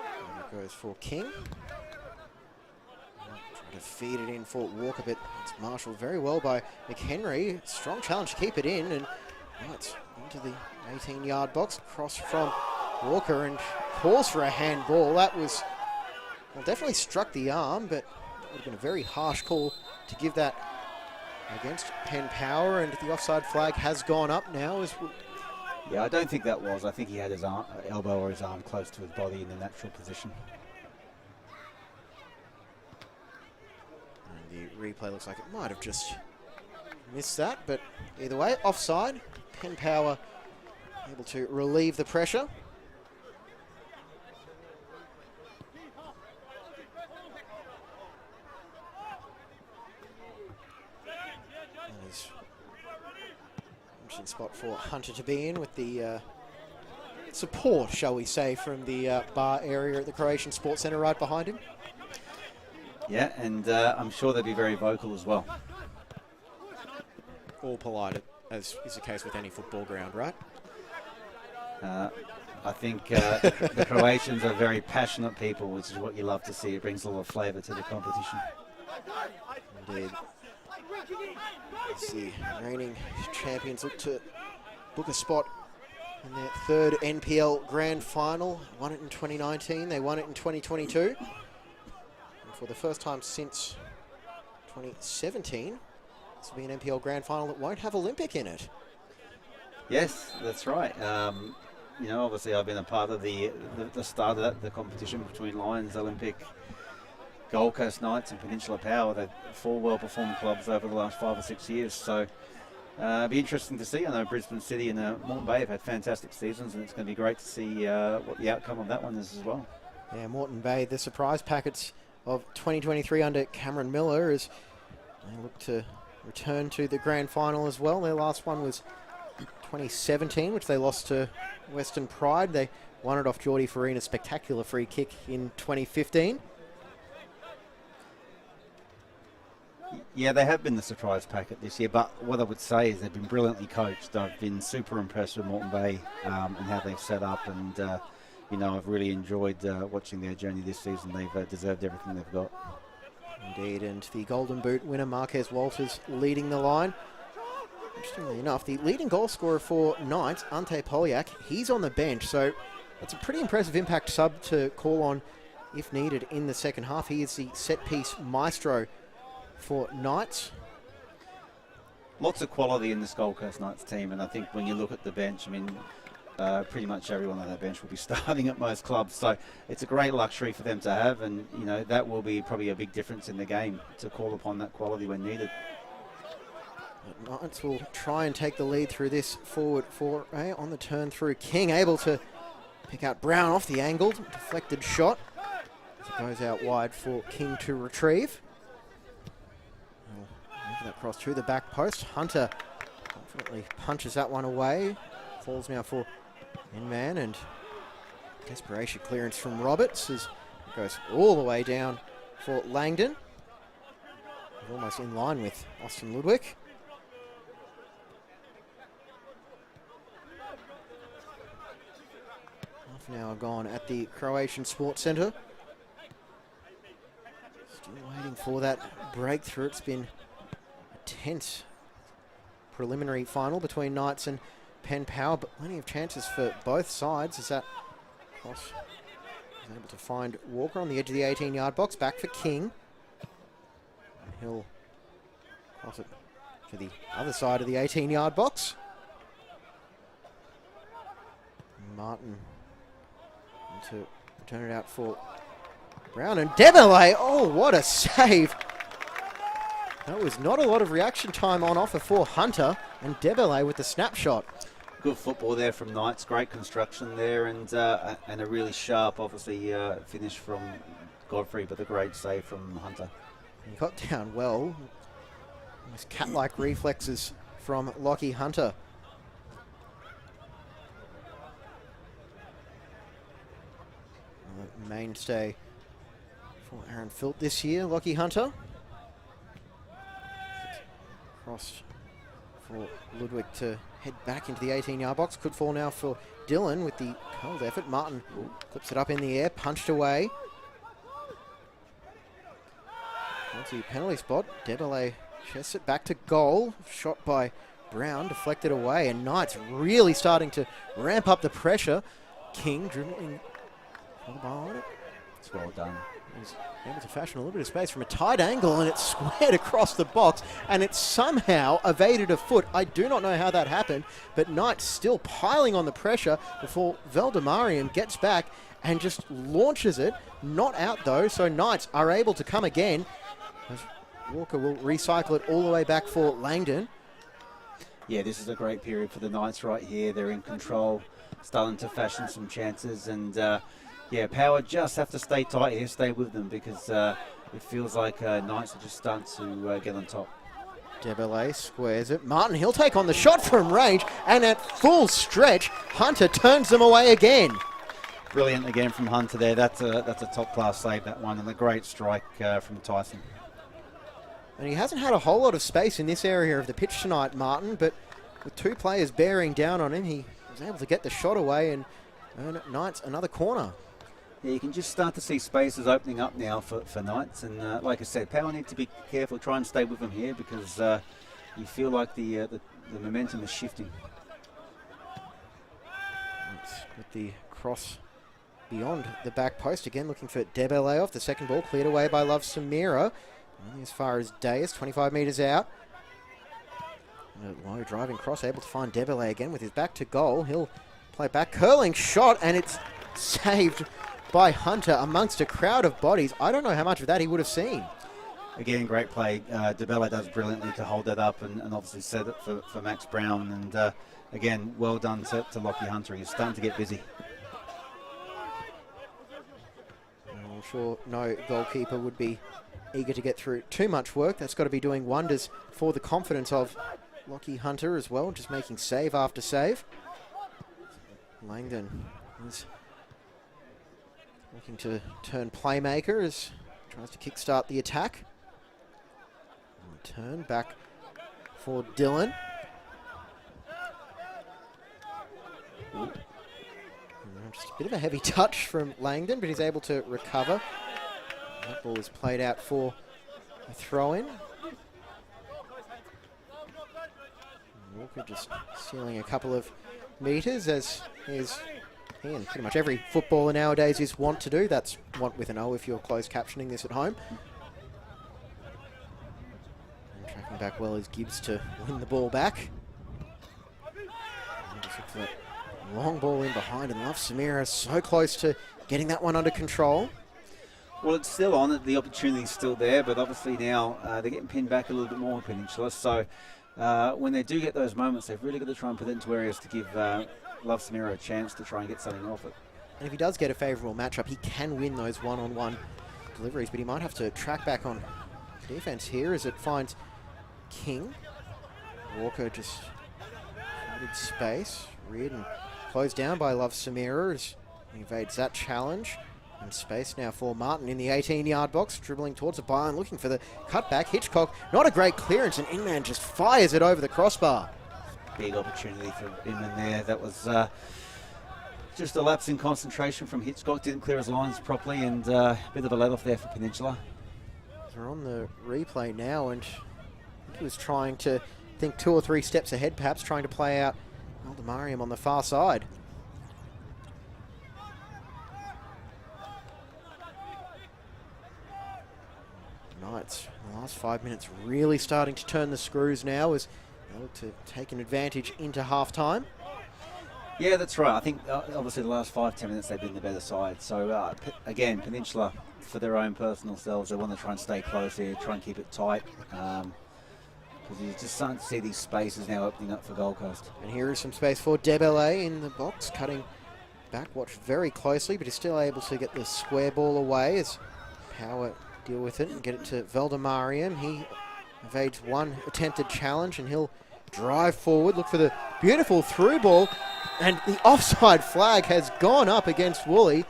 And it goes for King. To feed it in for Walker, but it's marshalled very well by McHenry. Strong challenge to keep it in, and it's into the 18-yard box. Cross from Walker, and calls for a handball. That was, well, definitely struck the arm, but it would have been a very harsh call to give that against Penn Power, and the offside flag has gone up now. Yeah, I don't think that was. I think he had his elbow or his arm close to his body in the natural position. The replay looks like it might have just missed that, but either way, offside. Penn Power able to relieve the pressure. That is an interesting spot for Hunter to be in with the support, shall we say, from the bar area at the Croatian Sports Centre right behind him. Yeah, and I'm sure they'd be very vocal as well. All polite, as is the case with any football ground, right? I think the Croatians are very passionate people, which is what you love to see. It brings a lot of flavour to the competition. Indeed. As the reigning champions look to book a spot in their third NPL Grand Final. Won it in 2019, they won it in 2022. For the first time since 2017, this will be an NPL Grand Final that won't have Olympic in it. Yes, that's right. You know, obviously I've been a part of the start of the competition between Lions, Olympic, Gold Coast Knights and Peninsula Power. They're 4 well-performing clubs over the last 5 or 6 years. So it'll be interesting to see. I know Brisbane City and Moreton Bay have had fantastic seasons, and it's going to be great to see what the outcome of that one is as well. Yeah, Moreton Bay, the surprise packets of 2023 under Cameron Miller, as they look to return to the grand final as well. Their last one was 2017, which they lost to Western Pride. They won it off Geordie Farina's spectacular free kick in 2015. Yeah, they have been the surprise packet this year, but what I would say is they've been brilliantly coached. I've been super impressed with Moreton Bay and how they've set up, and you know, I've really enjoyed watching their journey this season. They've deserved everything they've got. Indeed, and the Golden Boot winner, Marquez Walters, leading the line. Interestingly enough, the leading goal scorer for Knights, Ante Polyak, he's on the bench, so that's a pretty impressive impact sub to call on if needed in the second half. He is the set-piece maestro for Knights. Lots of quality in this Gold Coast Knights team, and I think when you look at the bench, I mean, pretty much everyone on that bench will be starting at most clubs, so it's a great luxury for them to have, and you know, that will be probably a big difference in the game to call upon that quality when needed. Knights will try and take the lead through this forward foray on the turn through. King able to pick out Brown off the angled, deflected shot. It goes out wide for King to retrieve. Move that cross through the back post. Hunter confidently punches that one away. Falls now for Inman, and Desperation clearance from Roberts as it goes all the way down for Langdon. Almost in line with Austin Ludwig. Half an hour gone at the Croatian Sports Centre. Still waiting for that breakthrough. It's been a tense preliminary final between Knights and Penn Power, but plenty of chances for both sides as that cross is able to find Walker on the edge of the 18-yard box. Back for King. And he'll cross it to the other side of the 18-yard box. Martin to turn it out for Brown, and Debele, oh, what a save. That was not a lot of reaction time on offer for Hunter, and Debele with the snapshot. Good football there from Knights, great construction there, and a really sharp, obviously, finish from Godfrey, but a great save from Hunter. He got down well. Almost cat-like reflexes from Lockie Hunter. Mainstay for Aaron Filt this year, Lockie Hunter. Cross for Ludwig to head back into the 18-yard box. Could fall now for Dylan with the cold effort. Martin clips it up in the air, punched away. Onto the penalty spot. Debele chests it back to goal. Shot by Brown, deflected away, and Knights really starting to ramp up the pressure. King dribbling for the ball on it. It's well done. He's able to fashion a little bit of space from a tight angle, and it's squared across the box, and it somehow evaded a foot. I do not know how that happened, but Knights still piling on the pressure before Valdemariam gets back and just launches it. Not out though, so Knights are able to come again. Walker will recycle it all the way back for Langdon. Yeah, this is a great period for the Knights right here. They're in control, starting to fashion some chances, and yeah, Power just have to stay tight here, stay with them, because it feels like Knights are just starting to get on top. Debele squares it. Martin, he'll take on the shot from range, and at full stretch, Hunter turns them away again. Brilliant again from Hunter there. That's a top-class save, that one, and a great strike from Tyson. And he hasn't had a whole lot of space in this area of the pitch tonight, Martin, but with two players bearing down on him, he was able to get the shot away and earn Knights another corner. Yeah, you can just start to see spaces opening up now for Knights, and like I said, Power need to be careful, try and stay with them here, because you feel like the momentum is shifting. With the cross beyond the back post, again looking for Debele off. The second ball cleared away by Love Samira. Only as far as Deus, 25 metres out. And a low driving cross, able to find Debele again with his back to goal. He'll play back, curling shot, and it's saved by Hunter amongst a crowd of bodies. I don't know how much of that he would have seen. Again, great play. Debele does brilliantly to hold that up and obviously set it for Max Brown. And again, well done to Lockie Hunter. He's starting to get busy. I'm sure no goalkeeper would be eager to get through too much work. That's got to be doing wonders for the confidence of Lockie Hunter as well, just making save after save. Langdon is looking to turn playmaker as tries to kickstart the attack. Turn back for Dylan. Just a bit of a heavy touch from Langdon, but he's able to recover. That ball is played out for a throw-in. Walker just stealing a couple of metres, as is he and pretty much every footballer nowadays is wont to do. That's want with an O if you're closed captioning this at home. And tracking back well is Gibbs to win the ball back. And just look for that long ball in behind, and Love Samira so close to getting that one under control. Well, it's still on. The opportunity's still there, but obviously now they're getting pinned back a little bit more, Peninsula. So when they do get those moments, they've really got to try and put it into areas to give Love Samira a chance to try and get something off it. And if he does get a favourable matchup, he can win those one-on-one deliveries, but he might have to track back on defence here as it finds King. Walker just flooded space, reared and closed down by Love Samira as He evades that challenge. And space now for Martin in the 18-yard box, dribbling towards the byline, looking for the cutback. Hitchcock, not a great clearance, and Inman just fires it over the crossbar. Big opportunity for Inman there. That was just a lapse in concentration from Hitchcock. Didn't clear his lines properly, and a bit of a let-off there for Peninsula. They're on the replay now, and he was trying to think 2 or 3 steps ahead, perhaps trying to play out Aldemariam on the far side. Knights, in the last 5 minutes, really starting to turn the screws now as they look to take an advantage into half-time. Yeah, that's right. I think obviously the last 5-10 minutes they've been the better side. So again, Peninsula, for their own personal selves, they want to try and stay close here, try and keep it tight. Because you're just starting to see these spaces now opening up for Gold Coast. And here is some space for Debele in the box, cutting back, watch very closely, but he's still able to get the square ball away as Power deal with it and get it to Veldemariam. He evades one attempted challenge and he'll drive forward, look for the beautiful through ball, and the offside flag has gone up against Woolley.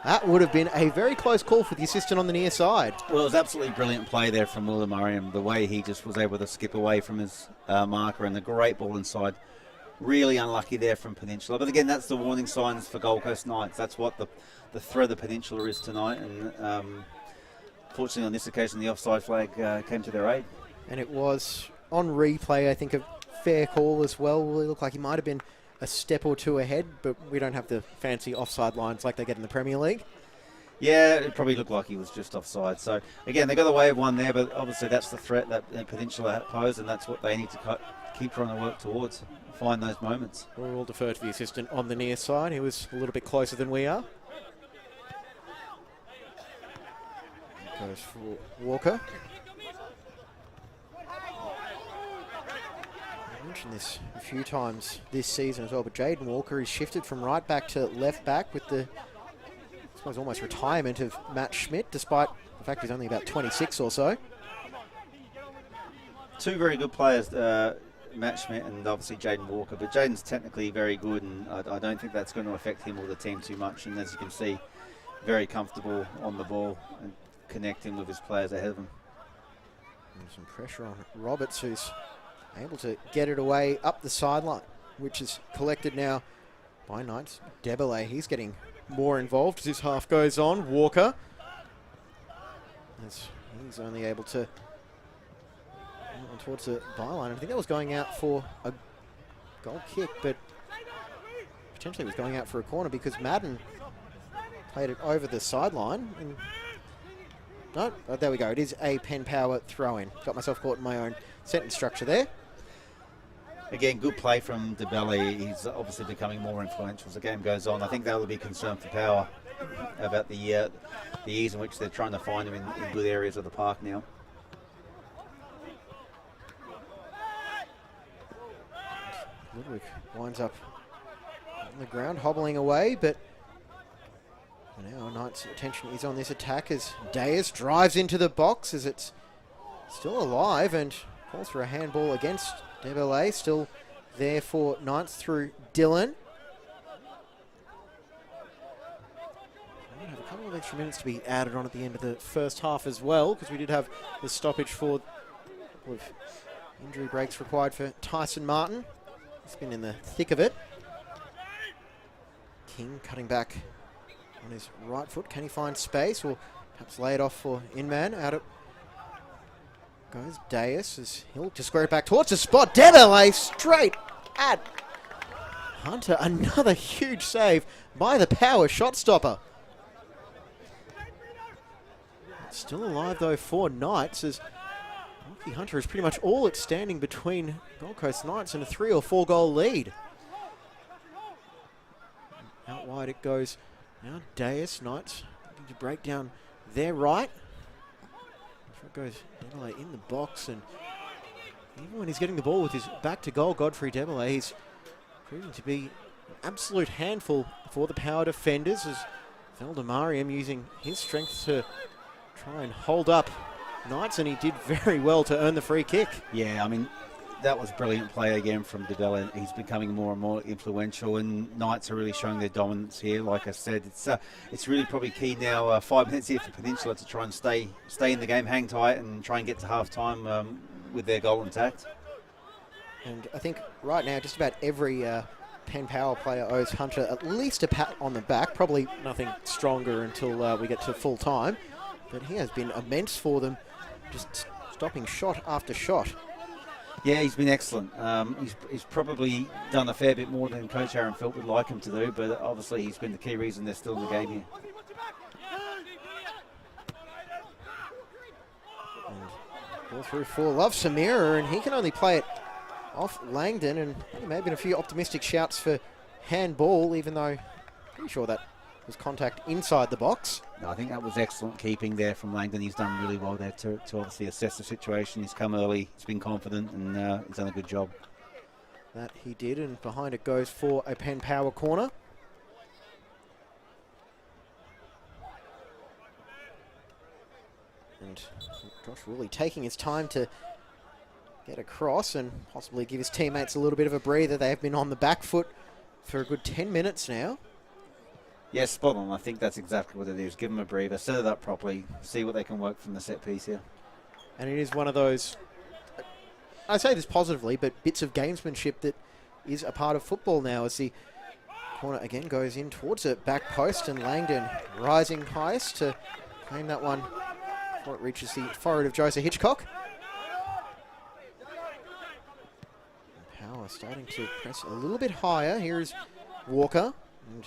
That would have been a very close call for the assistant on the near side. Well, it was absolutely brilliant play there from Veldemariam, the way he just was able to skip away from his marker, and the great ball inside. Really unlucky there from Peninsula. But again, that's the warning signs for Gold Coast Knights. That's what the threat of Peninsula is tonight, and fortunately on this occasion the offside flag came to their aid. And it was on replay, I think, a fair call as well. It looked like he might have been a step or two ahead, but we don't have the fancy offside lines like they get in the Premier League. Yeah, it probably looked like he was just offside. So again, they got away with one there, but obviously that's the threat that Peninsula pose, and that's what they need to keep trying to work towards, find those moments. We'll defer to the assistant on the near side. He was a little bit closer than we are. Goes for Walker. I mentioned this a few times this season as well, but Jaden Walker is shifted from right back to left back with the, I suppose, almost retirement of Matt Schmidt, despite the fact he's only about 26 or so. Two very good players, Matt Schmidt and obviously Jaden Walker, but Jaden's technically very good, and I don't think that's going to affect him or the team too much, and as you can see, very comfortable on the ball and connecting with his players ahead of him. And some pressure on Roberts, who's able to get it away up the sideline, which is collected now by Knights. Debele, he's getting more involved as this half goes on. Walker, as he's only able to towards the byline. I think that was going out for a goal kick, but potentially was going out for a corner because Madden played it over the sideline. And no, oh, there we go. It is a Penn Power throw-in. Got myself caught in my own sentence structure there. Again, good play from Debele. He's obviously becoming more influential as the game goes on. I think that will be concerned for Power about the ease in which they're trying to find him in good areas of the park now. Ludwig winds up on the ground, hobbling away, but now Knight's attention is on this attack as Deas drives into the box as it's still alive and calls for a handball against Debele. Still there for Knights through Dylan. We have a couple of extra minutes to be added on at the end of the first half as well, because we did have the stoppage for injury breaks required for Tyson Martin. He's been in the thick of it. King cutting back on his right foot. Can he find space or perhaps lay it off for Inman? Out it goes Deas as he'll just square it back towards the spot. Debele straight at Hunter. Another huge save by the Power shot stopper. Still alive though for Knights as Rocky Hunter is pretty much all it's standing between Gold Coast Knights and a 3 or 4 goal lead. Out wide it goes now. Deas, Knights need to break down their right. It goes Debele in the box, and even when he's getting the ball with his back to goal, Godfrey Debele, he's proving to be an absolute handful for the Power defenders as Veldemariam using his strength to try and hold up Knights, and he did very well to earn the free kick. Yeah, I mean, that was brilliant play again from DeBella. He's becoming more and more influential, and Knights are really showing their dominance here. Like I said, it's really probably key now. 5 minutes here for Peninsula to try and stay in the game, hang tight, and try and get to half time with their goal intact. And I think right now just about every Penn Power player owes Hunter at least a pat on the back. Probably nothing stronger until we get to full time, but he has been immense for them, just stopping shot after shot. Yeah, he's been excellent. He's probably done a fair bit more than Coach Aaron Philp would like him to do, but obviously he's been the key reason they're still in the game here. And ball through for Love Samira, and he can only play it off Langdon, and there may have been a few optimistic shouts for handball, even though I'm pretty sure that was contact inside the box. No, I think that was excellent keeping there from Langdon. He's done really well there to obviously assess the situation. He's come early, he's been confident, and he's done a good job. That he did, and behind it goes for a Penn Power corner. And Josh Woolley taking his time to get across and possibly give his teammates a little bit of a breather. They have been on the back foot for a good 10 minutes now. Yeah, spot on. I think that's exactly what it is. Give them a breather, set it up properly, see what they can work from the set piece here. And it is one of those, I say this positively, but bits of gamesmanship that is a part of football now, as the corner again goes in towards it, back post, and Langdon rising highest to claim that one before it reaches the forehead of Joseph Hitchcock. And Power starting to press a little bit higher. Here is Walker, and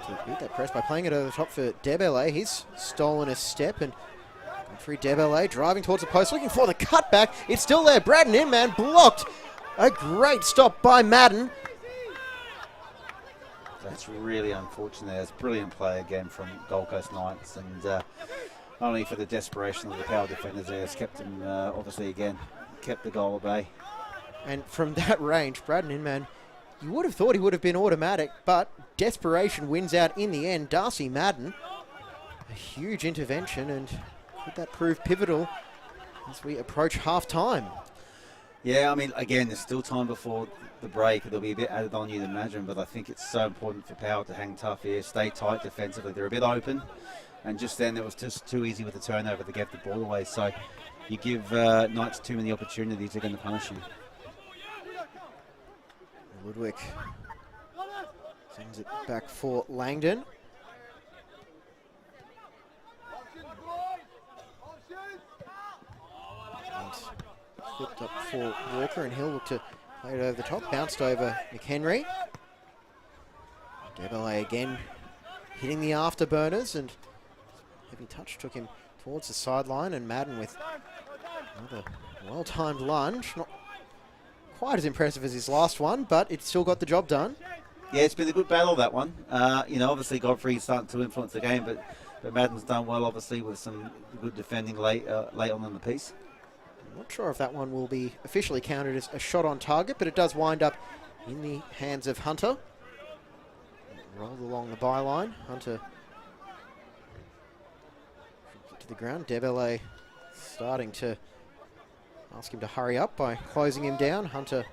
to beat that press by playing it over the top for Debele. He's stolen a step, and Godfrey Debele driving towards the post, looking for the cutback. It's still there. Braddon Inman blocked. A great stop by Madden. That's really unfortunate. It's brilliant play again from Gold Coast Knights, and only for the desperation of the Power defenders there has kept them, obviously again, kept the goal at bay. And from that range, Braddon Inman, you would have thought he would have been automatic, but desperation wins out in the end. Darcy Madden, a huge intervention, and could that prove pivotal as we approach half-time? Yeah, I mean, again, there's still time before the break. There'll be a bit added on, you'd imagine, but I think it's so important for Power to hang tough here, stay tight defensively. They're a bit open, and just then it was just too easy with the turnover to get the ball away. So you give Knights too many opportunities, they're going to punish you. Woodwick sends it back for Langdon. And flipped up for Walker, and he'll look to play it over the top. Bounced over McHenry. Debele again hitting the afterburners, and heavy touch took him towards the sideline, and Madden with another well-timed lunge. Not quite as impressive as his last one, but it still got the job done. Yeah, it's been a good battle, that one. Obviously Godfrey's starting to influence the game, but Madden's done well, obviously, with some good defending late on in the piece. I'm not sure if that one will be officially counted as a shot on target, but it does wind up in the hands of Hunter. Rolled along the byline. Hunter to the ground. Debele starting to ask him to hurry up by closing him down. Hunter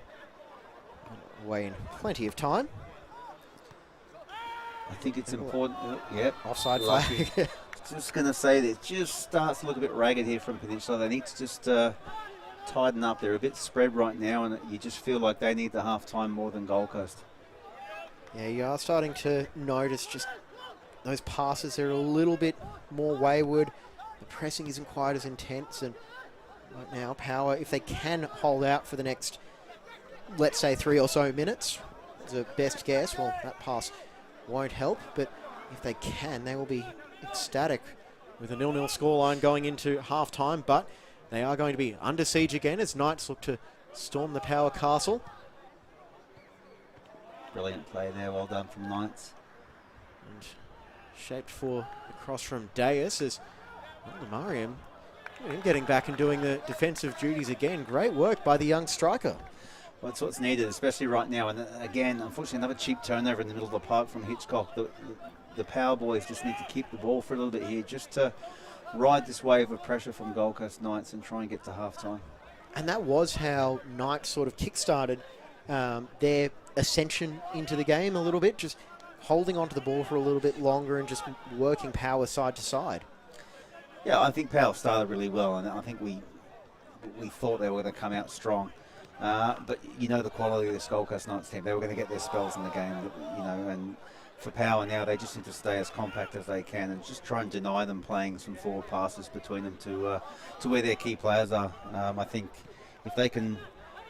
away in plenty of time. I think it's important. Yep. Offside flag. Just going to say that it just starts to look a bit ragged here from Peninsula. They need to just tighten up. They're a bit spread right now, and you just feel like they need the half-time more than Gold Coast. Yeah, you are starting to notice just those passes are a little bit more wayward. The pressing isn't quite as intense, and right now, Power, if they can hold out for the next, let's say, 3 or so minutes, as a best guess, well, that pass won't help, but if they can, they will be ecstatic with a 0-0 scoreline going into half-time, but they are going to be under siege again as Knights look to storm the Power Castle. Brilliant play there, well done from Knights. And shaped for the cross from Deus as Mariam getting back and doing the defensive duties again. Great work by the young striker. Well, that's what's needed, especially right now. And again, unfortunately, another cheap turnover in the middle of the park from Hitchcock. The Power boys just need to keep the ball for a little bit here, just to ride this wave of pressure from Gold Coast Knights and try and get to half-time. And that was how Knights sort of kick-started their ascension into the game a little bit, just holding onto the ball for a little bit longer and just working Power side to side. Yeah, I think Power started really well, and I think we thought they were going to come out strong. But you know the quality of this Gold Coast Knights team. They were going to get their spells in the game, you know, and for Power now they just need to stay as compact as they can and just try and deny them playing some forward passes between them to where their key players are. I think if they can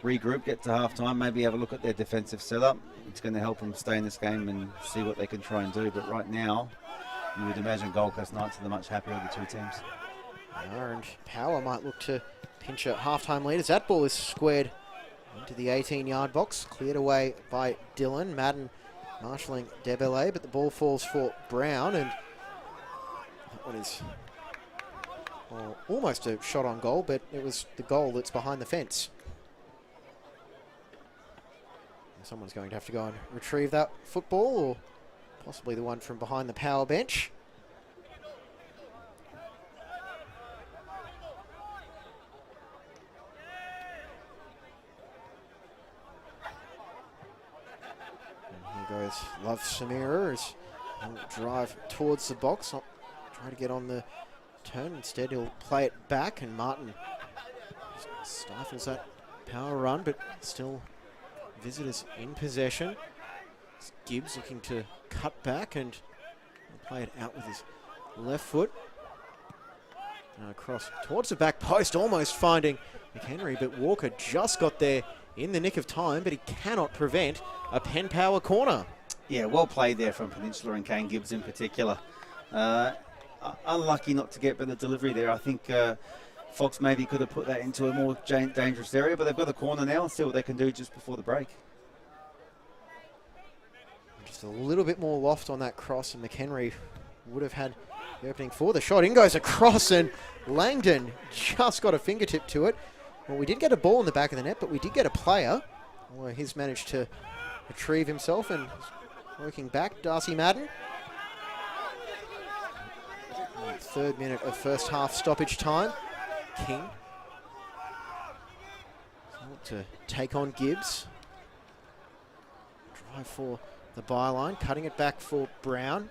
regroup, get to half-time, maybe have a look at their defensive setup, it's going to help them stay in this game and see what they can try and do. But right now, you would imagine Gold Coast Knights are the much happier of the two teams. And Power might look to pinch a half-time lead as that ball is squared into the 18-yard box, cleared away by Dylan. Madden marshalling Debele, but the ball falls for Brown, and that one is almost a shot on goal, but it was the goal that's behind the fence. Someone's going to have to go and retrieve that football, or possibly the one from behind the Power bench. Goes Love Samira as he'll drive towards the box, not try to get on the turn. Instead, he'll play it back, and Martin stifles that Power run, but still Visitors in possession. It's Gibbs looking to cut back and play it out with his left foot. Now across towards the back post, almost finding McHenry, but Walker just got there in the nick of time, but he cannot prevent a Penn Power corner. Yeah, well played there from Peninsula and Kane Gibbs in particular. Unlucky not to get better delivery there. I think Fox maybe could have put that into a more dangerous area, but they've got the corner now and see what they can do just before the break. Just a little bit more loft on that cross, and McHenry would have had the opening for the shot. In goes across, and Langdon just got a fingertip to it. Well, we did get a ball in the back of the net, but we did get a player. Well, he's managed to retrieve himself and working back, Darcy Madden. 3rd minute of first half stoppage time. King to take on Gibbs. Drive for the byline, cutting it back for Brown.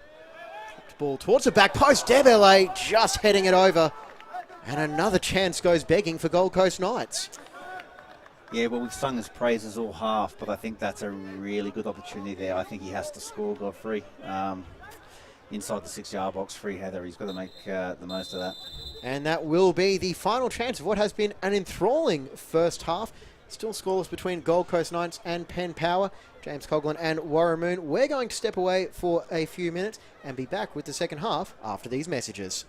Flipped ball towards the back post. Debele just heading it over. And another chance goes begging for Gold Coast Knights. Yeah, well, we've sung his praises all half, but I think that's a really good opportunity there. I think he has to score, Godfrey. Inside the 6-yard box, free header. He's got to make the most of that. And that will be the final chance of what has been an enthralling first half. Still scoreless between Gold Coast Knights and Penn Power. James Coughlin and Warramoon. We're going to step away for a few minutes and be back with the second half after these messages.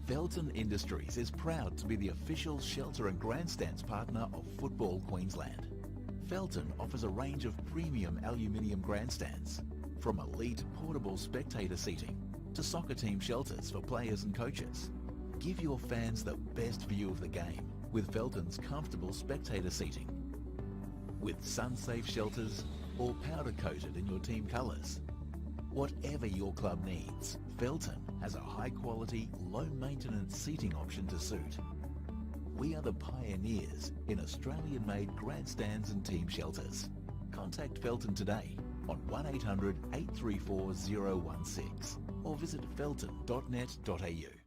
Felton Industries is proud to be the official shelter and grandstands partner of Football Queensland. Felton offers a range of premium aluminium grandstands, from elite portable spectator seating to soccer team shelters for players and coaches. Give your fans the best view of the game with Felton's comfortable spectator seating. With sun-safe shelters or powder-coated in your team colours. Whatever your club needs, Felton has a high-quality, low-maintenance seating option to suit. We are the pioneers in Australian-made grandstands and team shelters. Contact Felton today on 1800 834 016 or visit felton.net.au.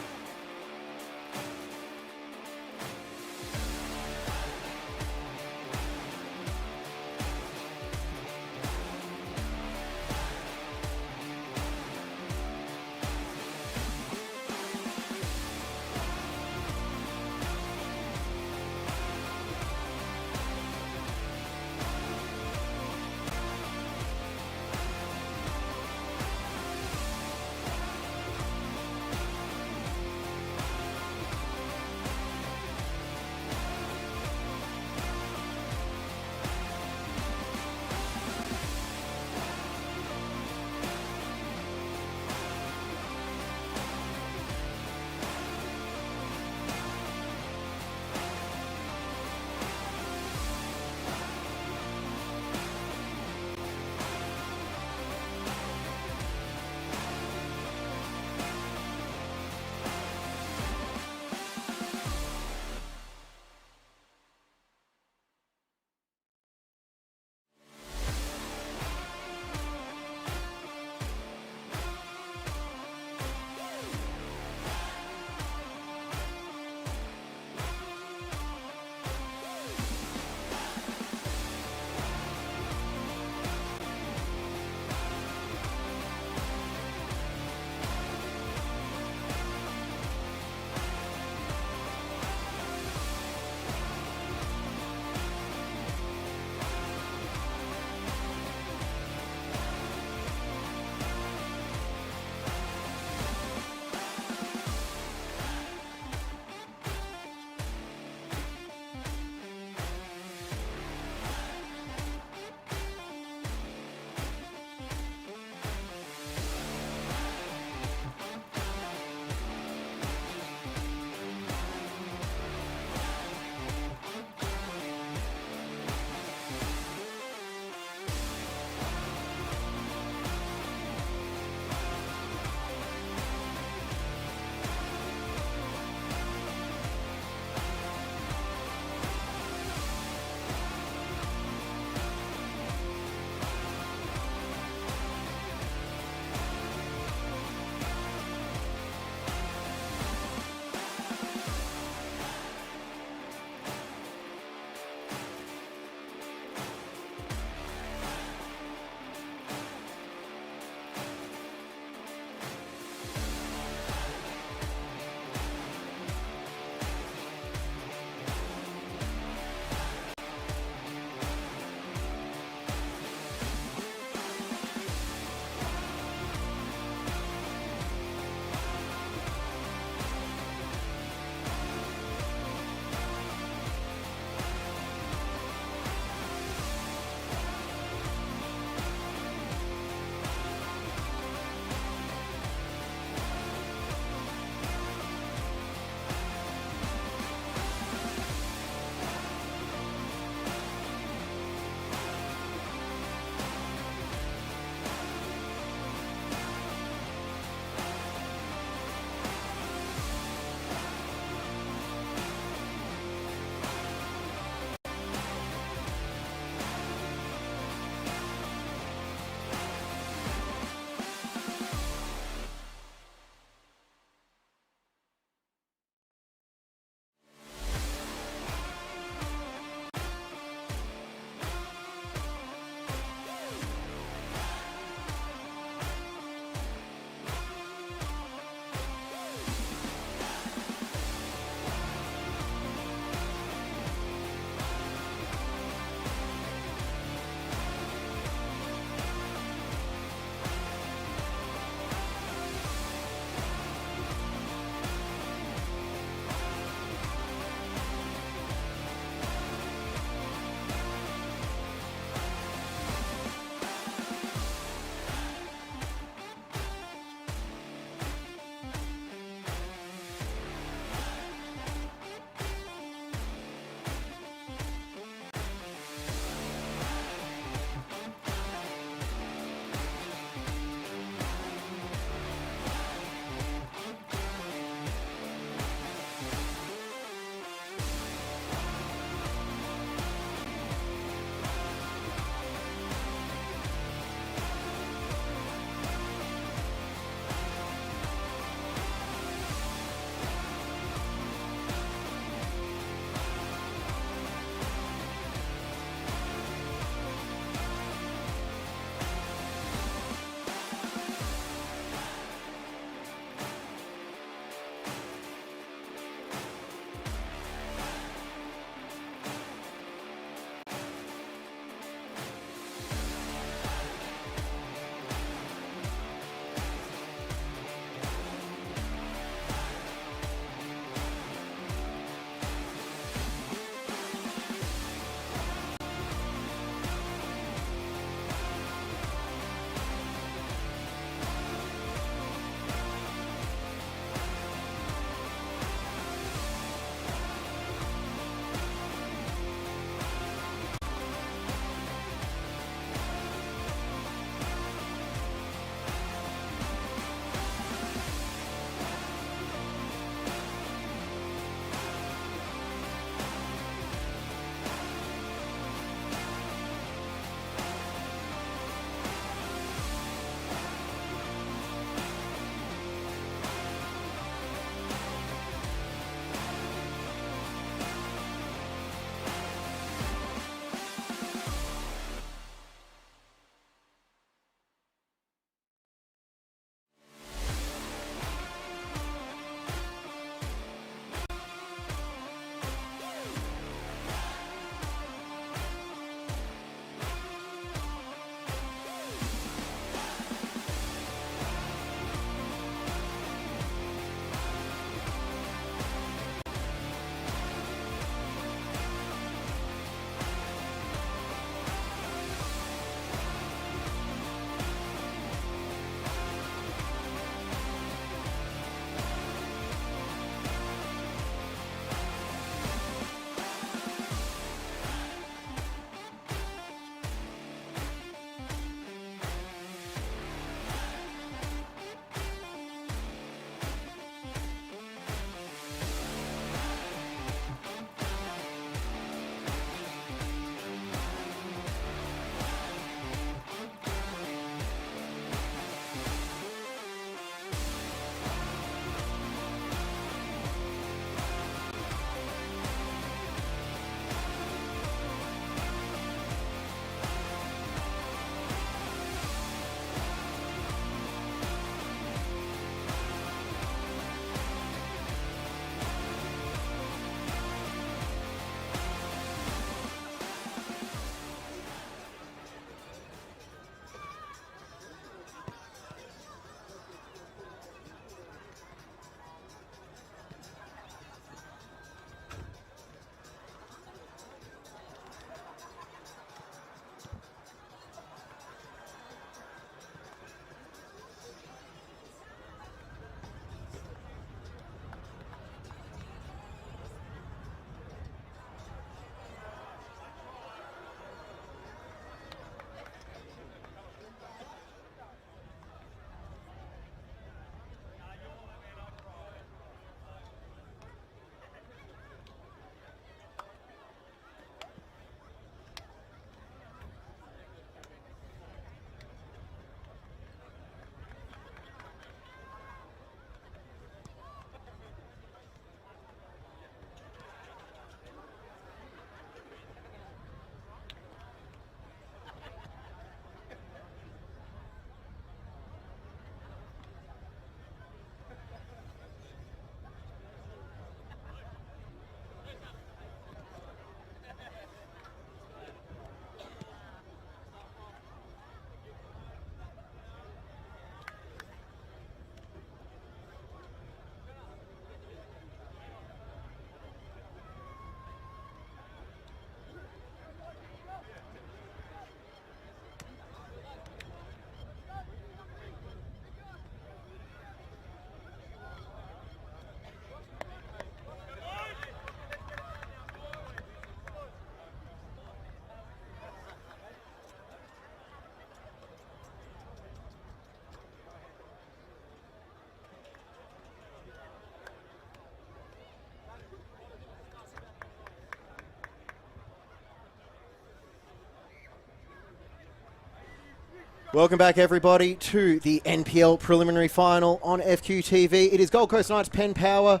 Welcome back, everybody, to the NPL preliminary final on FQTV. It is Gold Coast Knights Pen Power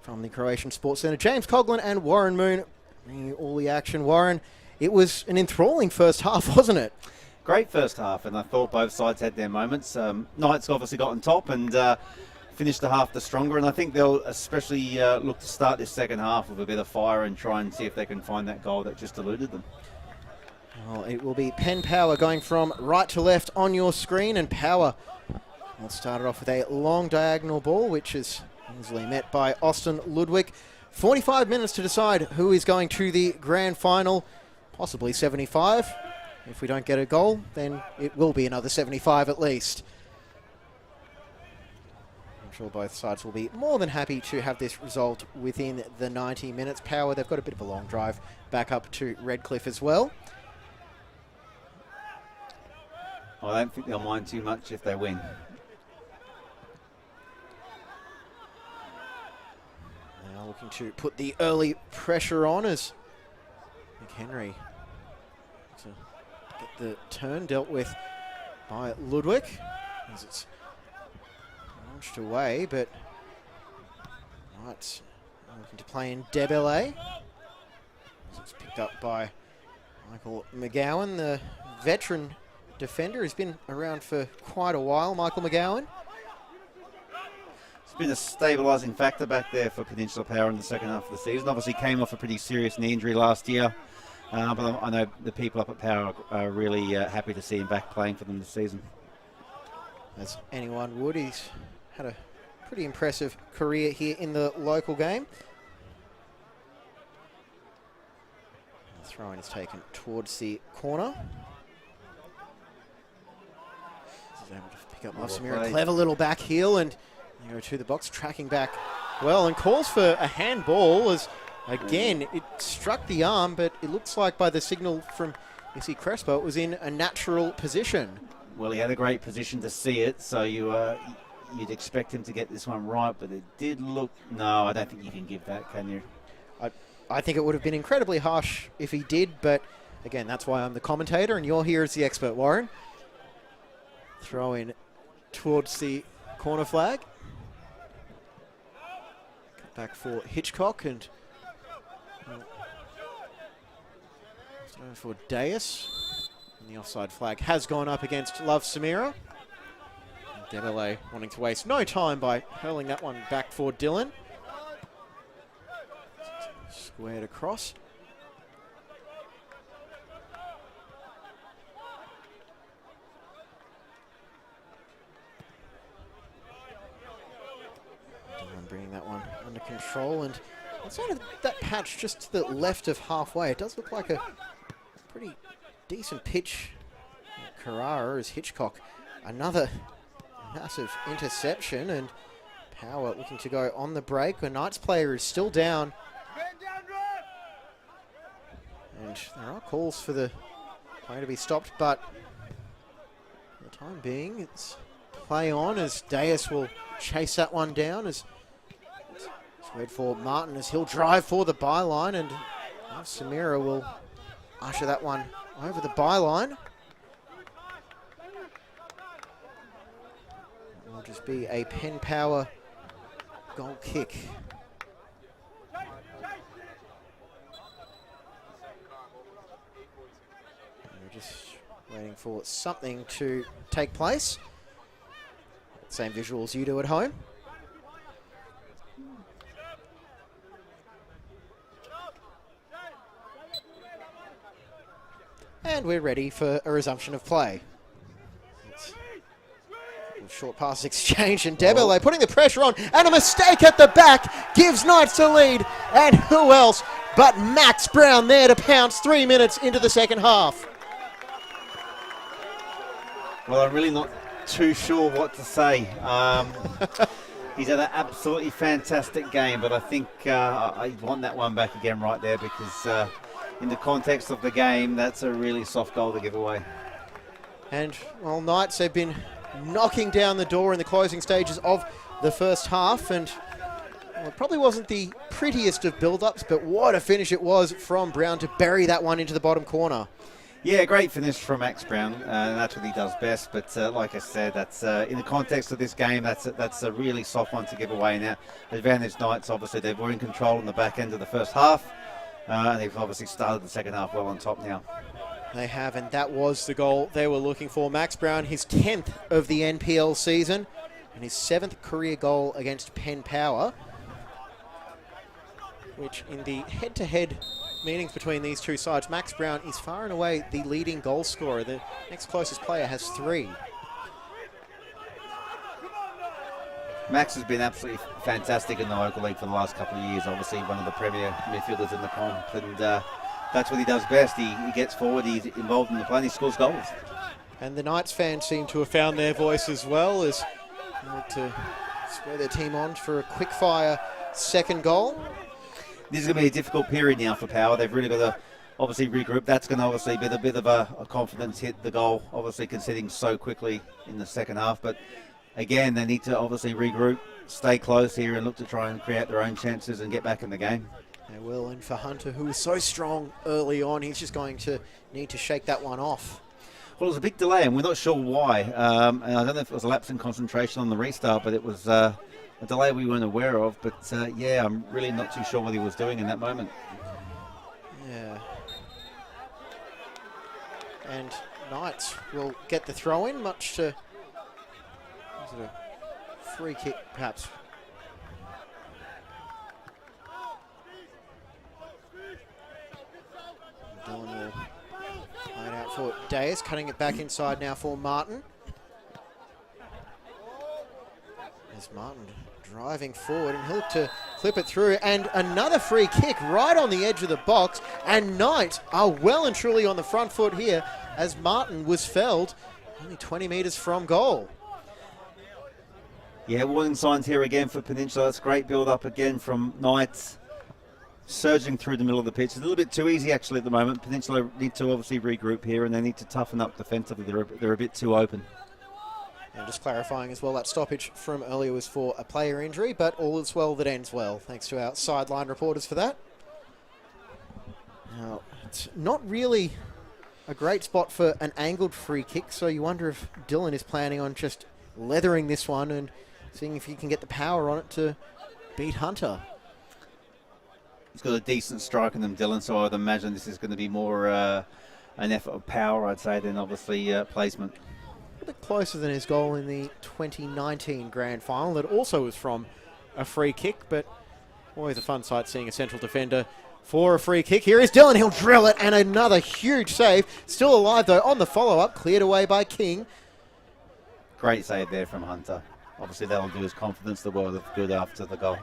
from the Croatian Sports Centre. James Coughlin and Warren Moon bringing you all the action. Warren, it was an enthralling first half, wasn't it? Great first half, and I thought both sides had their moments. Knights obviously got on top and finished the half the stronger, and I think they'll especially look to start this second half with a bit of fire and try and see if they can find that goal that just eluded them. Well, it will be Pen Power going from right to left on your screen, and Power will start it off with a long diagonal ball, which is easily met by Austin Ludwig. 45 minutes to decide who is going to the grand final, possibly 75. If we don't get a goal, then it will be another 75 at least. I'm sure both sides will be more than happy to have this result within the 90 minutes. Power, they've got a bit of a long drive back up to Redcliffe as well. I don't think they'll mind too much if they win. Now looking to put the early pressure on as McHenry to get the turn dealt with by Ludwig as it's launched away, but right, looking to play in Debele. It's picked up by Michael McGowan, the veteran defender who's been around for quite a while, Michael McGowan. It's been a stabilising factor back there for Peninsula Power in the second half of the season. Obviously came off a pretty serious knee injury last year, but I know the people up at Power are really happy to see him back playing for them this season. As anyone would, he's had a pretty impressive career here in the local game. The throw-in is taken towards the corner. Able to pick up Samira. Clever little back heel and to the box, tracking back well, and calls for a handball as again it struck the arm, but it looks like by the signal from Issy Crespo it was in a natural position. Well, he had a great position to see it, so you'd expect him to get this one right, but it did look... No, I don't think you can give that, can you? I think it would have been incredibly harsh if he did, but again, that's why I'm the commentator and you're here as the expert, Warren. Throw in towards the corner flag. Back for Hitchcock and for Deus. And the offside flag has gone up against Love Samira. Debele wanting to waste no time by hurling that one back for Dylan. Squared across. Bringing that one under control, and outside of that patch just to the left of halfway, it does look like a pretty decent pitch. Carrara as Hitchcock, another massive interception, and Power looking to go on the break. The Knights player is still down, and there are calls for the play to be stopped, but for the time being it's play on as Deus will chase that one down as wait for Martin as he'll drive for the byline, and Samira will usher that one over the byline. It will just be a Pen Power goal kick. We're just waiting for something to take place. Same visuals you do at home. And we're ready for a resumption of play. Short pass exchange, and Debele putting the pressure on, and a mistake at the back gives Knights the lead. And who else but Max Brown there to pounce 3 minutes into the second half. Well, I'm really not too sure what to say. He's had an absolutely fantastic game, but I think I want that one back again right there because in the context of the game, that's a really soft goal to give away. And, well, Knights have been knocking down the door in the closing stages of the first half, and well, it probably wasn't the prettiest of build-ups, but what a finish it was from Brown to bury that one into the bottom corner. Yeah, great finish from Max Brown, and that's what he does best. But like I said, that's in the context of this game, that's a really soft one to give away. Now, advantage Knights, obviously, they were in control in the back end of the first half, and they've obviously started the second half well on top now. They have, and that was the goal they were looking for. Max Brown, his 10th of the NPL season, and his 7th career goal against Penn Power, which in the head-to-head meetings between these two sides, Max Brown is far and away the leading goal scorer. The next closest player has 3. Max has been absolutely fantastic in the local league for the last couple of years. Obviously, one of the premier midfielders in the comp, and that's what he does best. He gets forward, he's involved in the play, and he scores goals. And the Knights fans seem to have found their voice as well, as they look to spur their team on for a quick-fire second goal. This is going to be a difficult period now for Power. They've really got to obviously regroup. That's going to obviously be a bit of a confidence hit, the goal, obviously conceding so quickly in the second half. But again, they need to obviously regroup, stay close here and look to try and create their own chances and get back in the game. They will, and for Hunter, who was so strong early on, he's just going to need to shake that one off. Well, it was a big delay, and we're not sure why. And I don't know if it was a lapse in concentration on the restart, but it was a delay we weren't aware of. But yeah, I'm really not too sure what he was doing in that moment. Yeah. And Knights will get the throw in, much to... Is it a free kick, perhaps? Dylan will play it out for Deas, cutting it back inside now for Martin. There's Martin driving forward, and he'll look to clip it through, and another free kick right on the edge of the box, and Knights are well and truly on the front foot here, as Martin was felled only 20 metres from goal. Yeah, warning signs here again for Peninsula. It's great build-up again from Knights, surging through the middle of the pitch. It's a little bit too easy actually at the moment. Peninsula need to obviously regroup here, and they need to toughen up defensively. They're a bit too open. And just clarifying as well, that stoppage from earlier was for a player injury, but all is well that ends well. Thanks to our sideline reporters for that. Now, it's not really a great spot for an angled free kick, so you wonder if Dylan is planning on just leathering this one and seeing if he can get the power on it to beat Hunter. He's got a decent strike in them, Dylan, so I'd imagine this is going to be more an effort of power, I'd say, than obviously placement. A bit closer than his goal in the 2019 Grand Final that also was from a free kick, but always a fun sight seeing a central defender for a free kick. Here is Dylan, he'll drill it, and another huge save. Still alive though on the follow-up, cleared away by King. Great save there from Hunter. Obviously that'll do his confidence the world of good after the goal.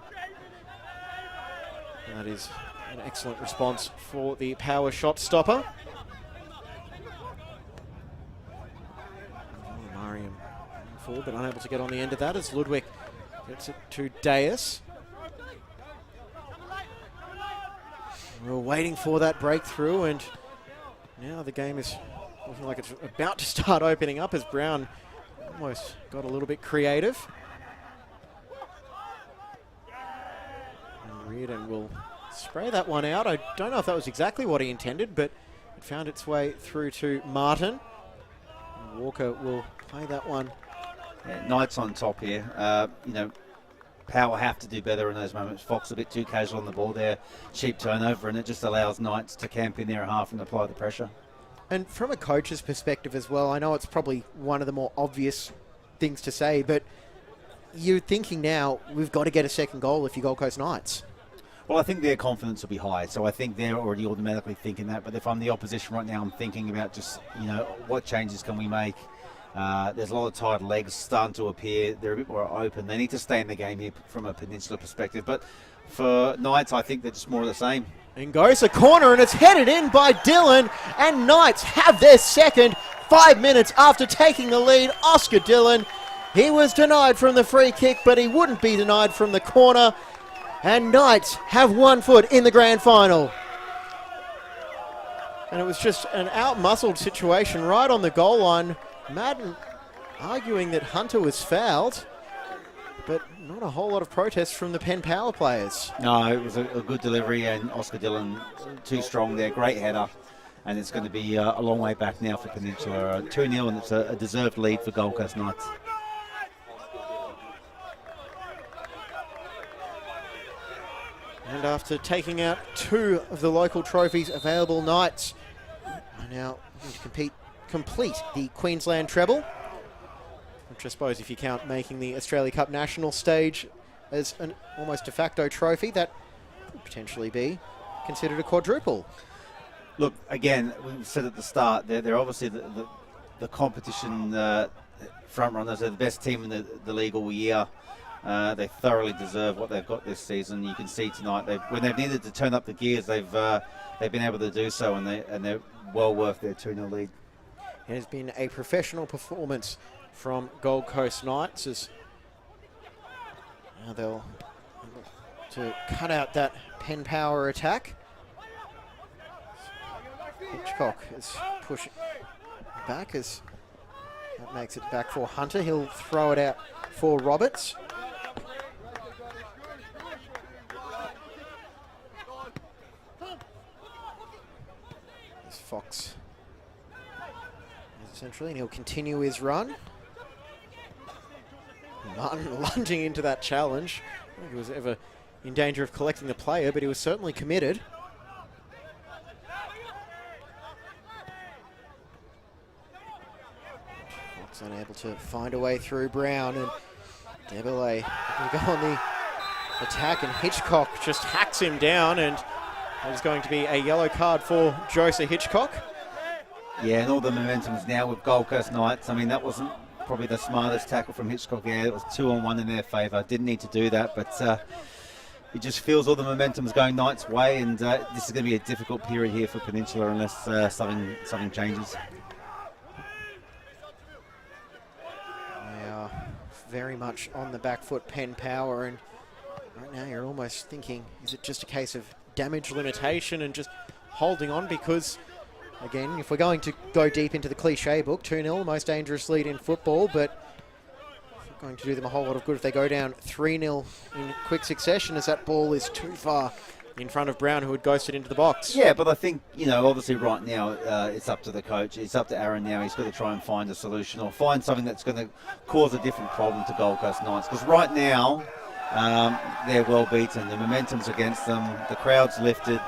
That is an excellent response for the power shot stopper. Mariam forward, but unable to get on the end of that as Ludwig gets it to Deas. We were waiting for that breakthrough, and now the game is looking like it's about to start opening up as Brown almost got a little bit creative. And Reardon will spray that one out. I don't know if that was exactly what he intended, but it found its way through to Martin. And Walker will play that one. Yeah, Knights on top here. You know, Power have to do better in those moments. Fox a bit too casual on the ball there. Cheap turnover, and it just allows Knights to camp in there at half and apply the pressure. And from a coach's perspective as well, I know it's probably one of the more obvious things to say, but you're thinking now, we've got to get a second goal if you're Gold Coast Knights. Well, I think their confidence will be high, so I think they're already automatically thinking that. But if I'm the opposition right now, I'm thinking about just, you know, what changes can we make? There's a lot of tight legs starting to appear. They're a bit more open. They need to stay in the game here from a Peninsula perspective. But for Knights, I think they're just more of the same. In goes a corner, and it's headed in by Dylan, and Knights have their second 5 minutes after taking the lead. Oscar Dylan, he was denied from the free kick, but he wouldn't be denied from the corner. And Knights have 1 foot in the grand final. And it was just an out-muscled situation right on the goal line. Madden arguing that Hunter was fouled, but not a whole lot of protest from the Penn Power players. No, it was a good delivery, and Oscar Dillon too strong there. Great header. and it's going to be a long way back now for Peninsula. 2-0, and it's a deserved lead for Gold Coast Knights. And after taking out 2 of the local trophies available, Knights are now going to complete the Queensland treble, which I suppose if you count making the Australia Cup national stage as an almost de facto trophy, that could potentially be considered a quadruple. Look, again, we said at the start, they're obviously the competition front runners. They're the best team in the league all year. They thoroughly deserve what they've got this season. You can see tonight, when they've needed to turn up the gears, they've been able to do so, and they're well worth their 2-0 lead. It has been a professional performance from Gold Coast Knights, as now they'll to cut out that pen power attack. Hitchcock is pushing back as that makes it back for Hunter. He'll throw it out for Roberts. As Fox essentially, and he'll continue his run. Martin lunging into that challenge. I don't think he was ever in danger of collecting the player, but he was certainly committed. Fox unable to find a way through Brown, and Debele will go on the attack, and Hitchcock just hacks him down, and there's going to be a yellow card for Joseph Hitchcock. Yeah, and all the momentum's now with Gold Coast Knights. I mean, that wasn't probably the smartest tackle from Hitchcock. Yeah, it was 2-on-1 in their favour. Didn't need to do that, but he just feels all the momentum's going Knights' way, and this is going to be a difficult period here for Peninsula unless something changes. They are very much on the back foot, pen power, and right now you're almost thinking, is it just a case of damage limitation and just holding on? Because again, if we're going to go deep into the cliche book, 2-0, most dangerous lead in football, but it's not going to do them a whole lot of good if they go down 3-0 in quick succession, as that ball is too far in front of Brown, who had ghosted into the box. Yeah, but I think, obviously right now it's up to the coach. It's up to Aaron now. He's got to try and find a solution or find something that's going to cause a different problem to Gold Coast Knights. Because right now, they're well beaten. The momentum's against them. The crowd's lifted.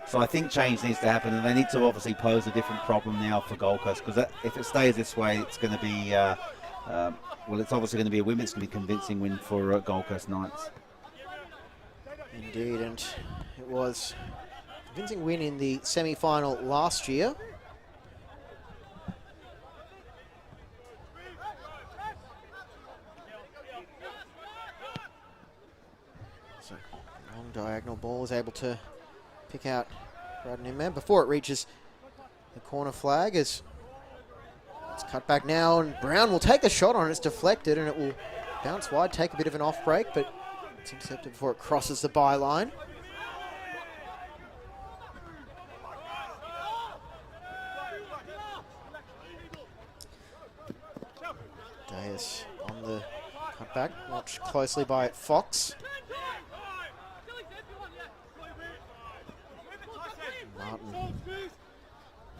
So I think change needs to happen, and they need to obviously pose a different problem now for Gold Coast, because if it stays this way, it's going to be, it's obviously going to be a win. It's going to be a convincing win for Gold Coast Knights. Indeed, and it was a convincing win in the semi-final last year. So, long diagonal ball is able to pick out Braden in man before it reaches the corner flag, as it's cut back now, and Brown will take a shot on it. It's deflected and it will bounce wide, take a bit of an off break, but it's intercepted before it crosses the byline. Deus on the cutback, watched closely by Fox. Martin.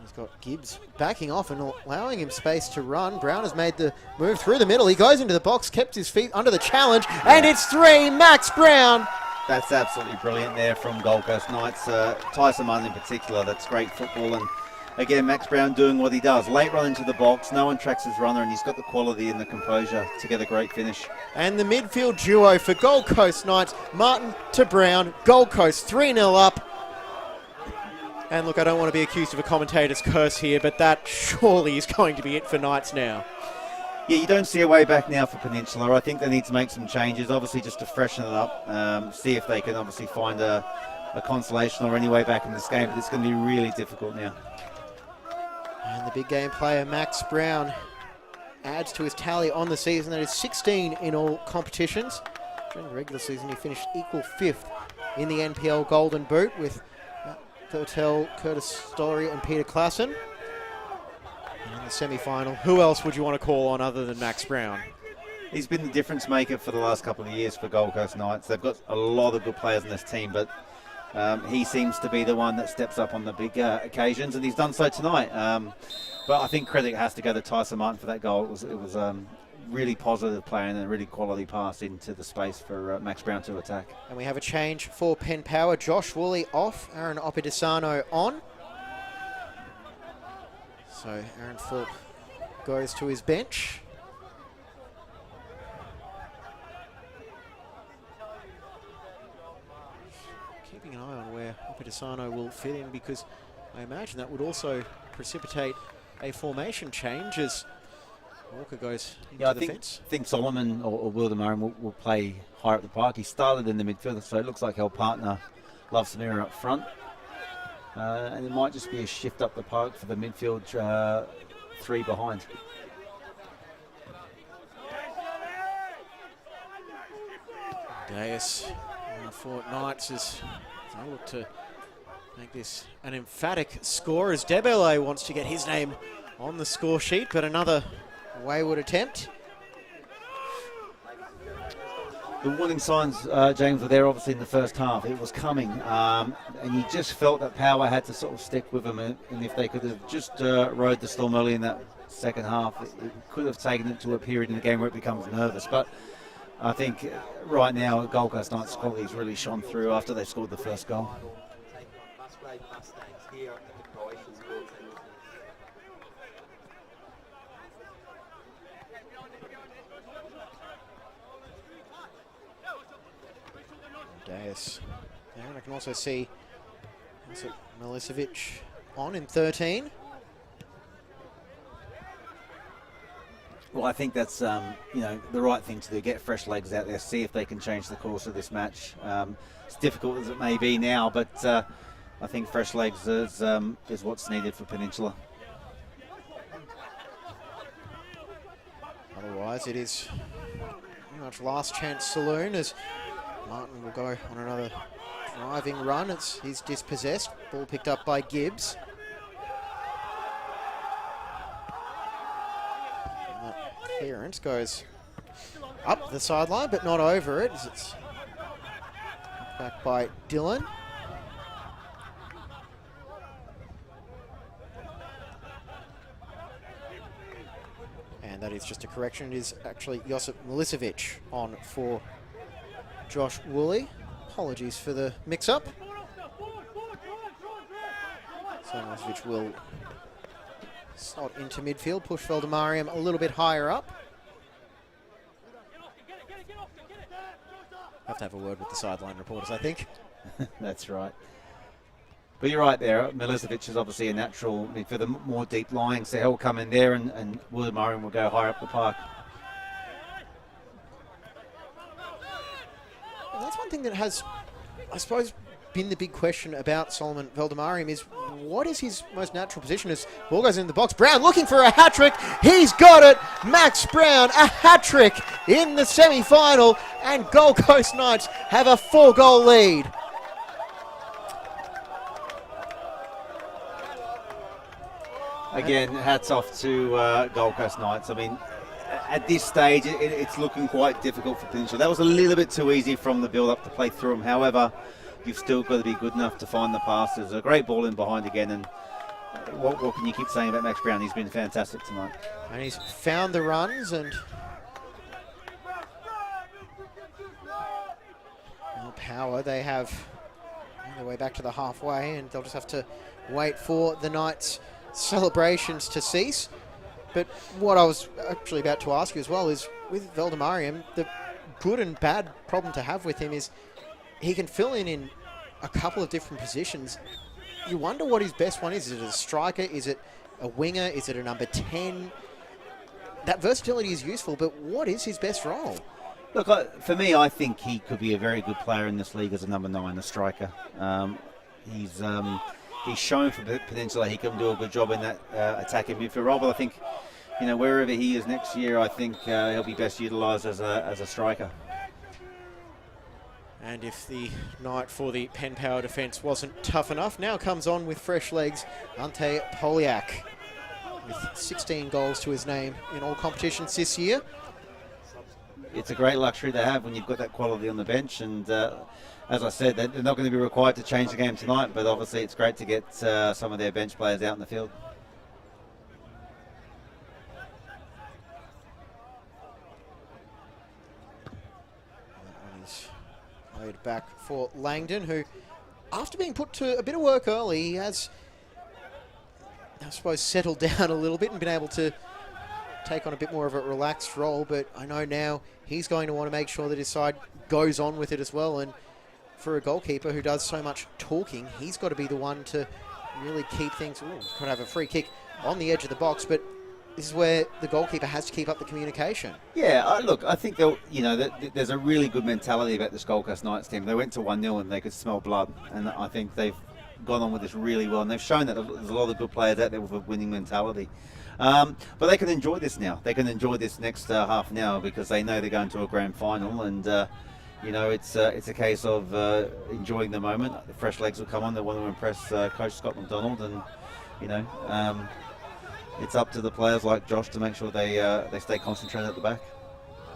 He's got Gibbs backing off and allowing him space to run. Brown has made the move through the middle. He goes into the box, kept his feet under the challenge, and it's 3, Max Brown. That's absolutely brilliant there from Gold Coast Knights. Tyson Martin in particular, that's great football. And again, Max Brown doing what he does. Late run into the box, no one tracks his runner, and he's got the quality and the composure to get a great finish. And the midfield duo for Gold Coast Knights, Martin to Brown. Gold Coast 3-0 up. And look, I don't want to be accused of a commentator's curse here, but that surely is going to be it for Knights now. Yeah, you don't see a way back now for Peninsula. I think they need to make some changes, obviously just to freshen it up, see if they can obviously find a consolation or any way back in this game, but it's going to be really difficult now. And the big game player, Max Brown, adds to his tally on the season. That is 16 in all competitions. During the regular season, he finished equal 5th in the NPL Golden Boot with Thurtell, Curtis Story and Peter Klassen. And in the semi-final, who else would you want to call on other than Max Brown? He's been the difference maker for the last couple of years for Gold Coast Knights. They've got a lot of good players in this team, but He seems to be the one that steps up on the big occasions, and he's done so tonight. But I think credit has to go to Tyson Martin for that goal. It was really positive play and a really quality pass into the space for Max Brown to attack. And we have a change for Penn Power. Josh Woolley off, Aaron Opidisano on. So Aaron Fulp goes to his bench. Keeping an eye on where Opidisano will fit in, because I imagine that would also precipitate a formation change as Walker goes into the fence. I think Solomon or Wildermurray will play higher up the park. He started in the midfield, so it looks like he'll partner Love Samira up front. And it might just be a shift up the park for the midfield three behind. Deus for Knights as they look to make this an emphatic score, as Debele wants to get his name on the score sheet, but another wayward attempt. The warning signs, James, were there obviously in the first half. It was coming, and you just felt that Power had to sort of stick with them, and if they could have just rode the storm early in that second half, it could have taken it to a period in the game where it becomes nervous. But I think right now Gold Coast Knights' quality has really shone through after they scored the first goal. Deus there, and I can also see Milicevic on in 13. Well, I think that's the right thing to do. Get fresh legs out there, see if they can change the course of this match. It's difficult as it may be now, but I think fresh legs is what's needed for Peninsula. Otherwise, it is pretty much last chance saloon, as Martin will go on another driving run. He's dispossessed. Ball picked up by Gibbs. And that clearance goes up the sideline, but not over it, as it's back by Dylan. And that is just a correction. It is actually Josip Milicevic on for Josh Woolley. Apologies for the mix-up. So Milicevic will slot into midfield, push Veldemariam a little bit higher up. Have to have a word with the sideline reporters, I think. That's right. But you're right there. Milicevic is obviously a natural for the more deep lying, so he'll come in there, and Wildermurray will go higher up the park. Well, that's one thing that has, I suppose, been the big question about Solomon Veldemariam, is what is his most natural position as ball goes in the box. Brown looking for a hat-trick. He's got it. Max Brown, a hat-trick in the semi-final, and Gold Coast Knights have a 4-goal lead. Again, hats off to Gold Coast Knights. I mean, at this stage, it's looking quite difficult for Peninsula. That was a little bit too easy from the build-up to play through them. However, you've still got to be good enough to find the pass. There's a great ball in behind again, and what can you keep saying about Max Brown? He's been fantastic tonight. And he's found the runs, and Power, they have their way back to the halfway, and they'll just have to wait for the Knights' celebrations to cease. But what I was actually about to ask you as well is, with Veldemariam, the good and bad problem to have with him is he can fill in a couple of different positions. You wonder what his best one is. Is it a striker? Is it a winger? Is it a number 10? That versatility is useful, but what is his best role? Look, for me, I think he could be a very good player in this league as a number 9, a striker. He's shown for Peninsula he can do a good job in that attacking midfield role, but I think, wherever he is next year, I think he'll be best utilised as a striker. And if the night for the Penn Power defence wasn't tough enough, now comes on with fresh legs Ante Poliak, with 16 goals to his name in all competitions this year. it's a great luxury to have when you've got that quality on the bench. And as I said, they're not going to be required to change the game tonight, but obviously it's great to get some of their bench players out in the field. Played back for Langdon, who, after being put to a bit of work early, he has, I suppose, settled down a little bit and been able to take on a bit more of a relaxed role. But I know now he's going to want to make sure that his side goes on with it as well. And for a goalkeeper who does so much talking, he's got to be the one to really keep things. Ooh, could have a free kick on the edge of the box, but this is where the goalkeeper has to keep up the communication. Yeah, look, I think there's a really good mentality about this Gold Coast Knights team. They went to 1-0 and they could smell blood, and I think they've gone on with this really well, and they've shown that there's a lot of good players out there with a winning mentality. But they can enjoy this now. They can enjoy this next half now because they know they're going to a grand final, and it's a case of enjoying the moment. The fresh legs will come on. They want to impress Coach Scott McDonald, and it's up to the players like Josh to make sure they stay concentrated at the back.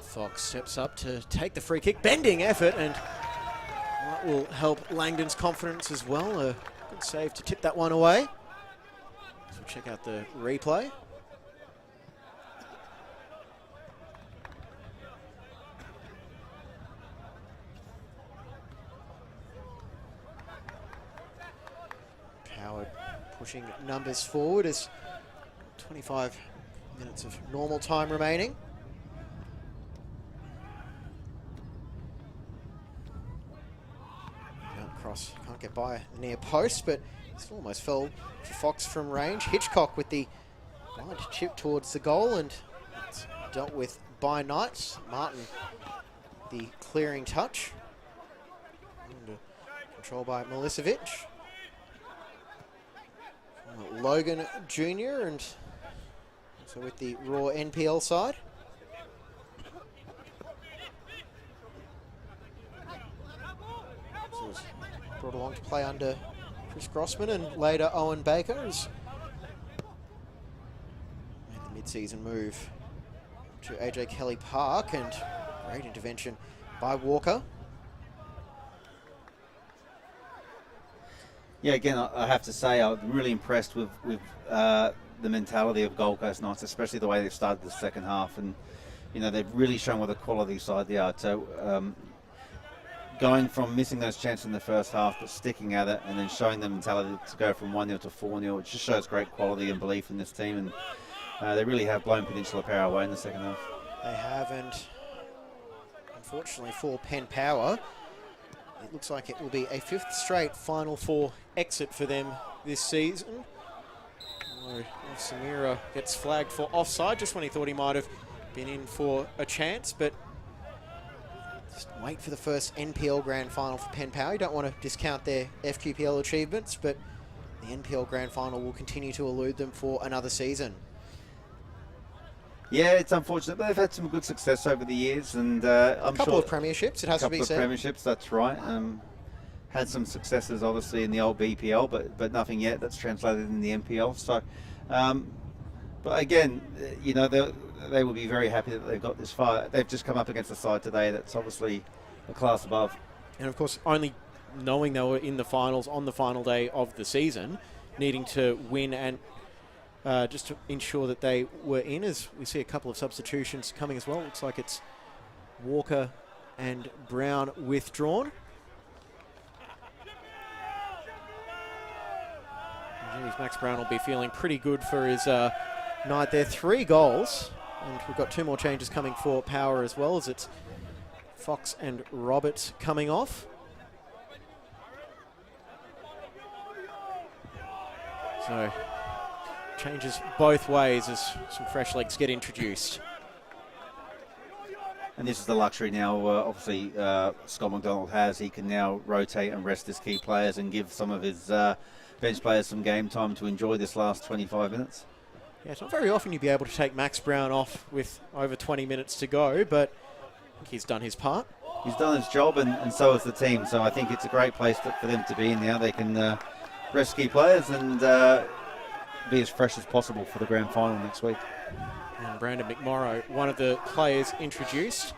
Fox steps up to take the free kick, bending effort, and that will help Langdon's confidence as well. A good save to tip that one away. So check out the replay. Howard pushing numbers forward as 25 minutes of normal time remaining. Cross can't get by the near post, but still almost fell for Fox from range. Hitchcock with the wide chip towards the goal, and it's dealt with by Knights. Martin, the clearing touch. And control by Milicevic. Logan Jr. and so with the raw NPL side. So was brought along to play under Chris Grossman and later Owen Baker has made the mid-season move to AJ Kelly Park, and great intervention by Walker. Yeah, again, I have to say I'm really impressed with the mentality of Gold Coast Knights, especially the way they've started the second half, and they've really shown what a quality side they are. So going from missing those chances in the first half, but sticking at it, and then showing the mentality to go from 1-0 to 4-0, it just shows great quality and belief in this team, and they really have blown Peninsula Power away in the second half. They have, and unfortunately for Penn Power, it looks like it will be a fifth straight Final Four exit for them this season. Samira gets flagged for offside just when he thought he might have been in for a chance, but just wait for the first NPL Grand Final for Penn Power. You don't want to discount their FQPL achievements, but the NPL Grand Final will continue to elude them for another season. Yeah, it's unfortunate, but they've had some good success over the years, and I'm couple sure of premierships, it has to be said. A couple of premierships, that's right. Had some successes, obviously, in the old BPL, but nothing yet that's translated in the NPL. So, but again, they will be very happy that they've got this far. They've just come up against a side today that's obviously a class above. And of course, only knowing they were in the finals on the final day of the season, needing to win and just to ensure that they were in, as we see a couple of substitutions coming as well. Looks like it's Walker and Brown withdrawn. Max Brown will be feeling pretty good for his night there. 3 goals, and we've got 2 more changes coming for Power as well, as it's Fox and Roberts coming off. So changes both ways as some fresh legs get introduced. And this is the luxury now, obviously, Scott McDonald has. He can now rotate and rest his key players and give some of his bench players some game time to enjoy this last 25 minutes. Yeah, it's not very often you'd be able to take Max Brown off with over 20 minutes to go, but I think he's done his part. He's done his job, and so has the team. So I think it's a great place for them to be in now. They can rest key players and be as fresh as possible for the grand final next week. And Brandon McMorrow, one of the players introduced.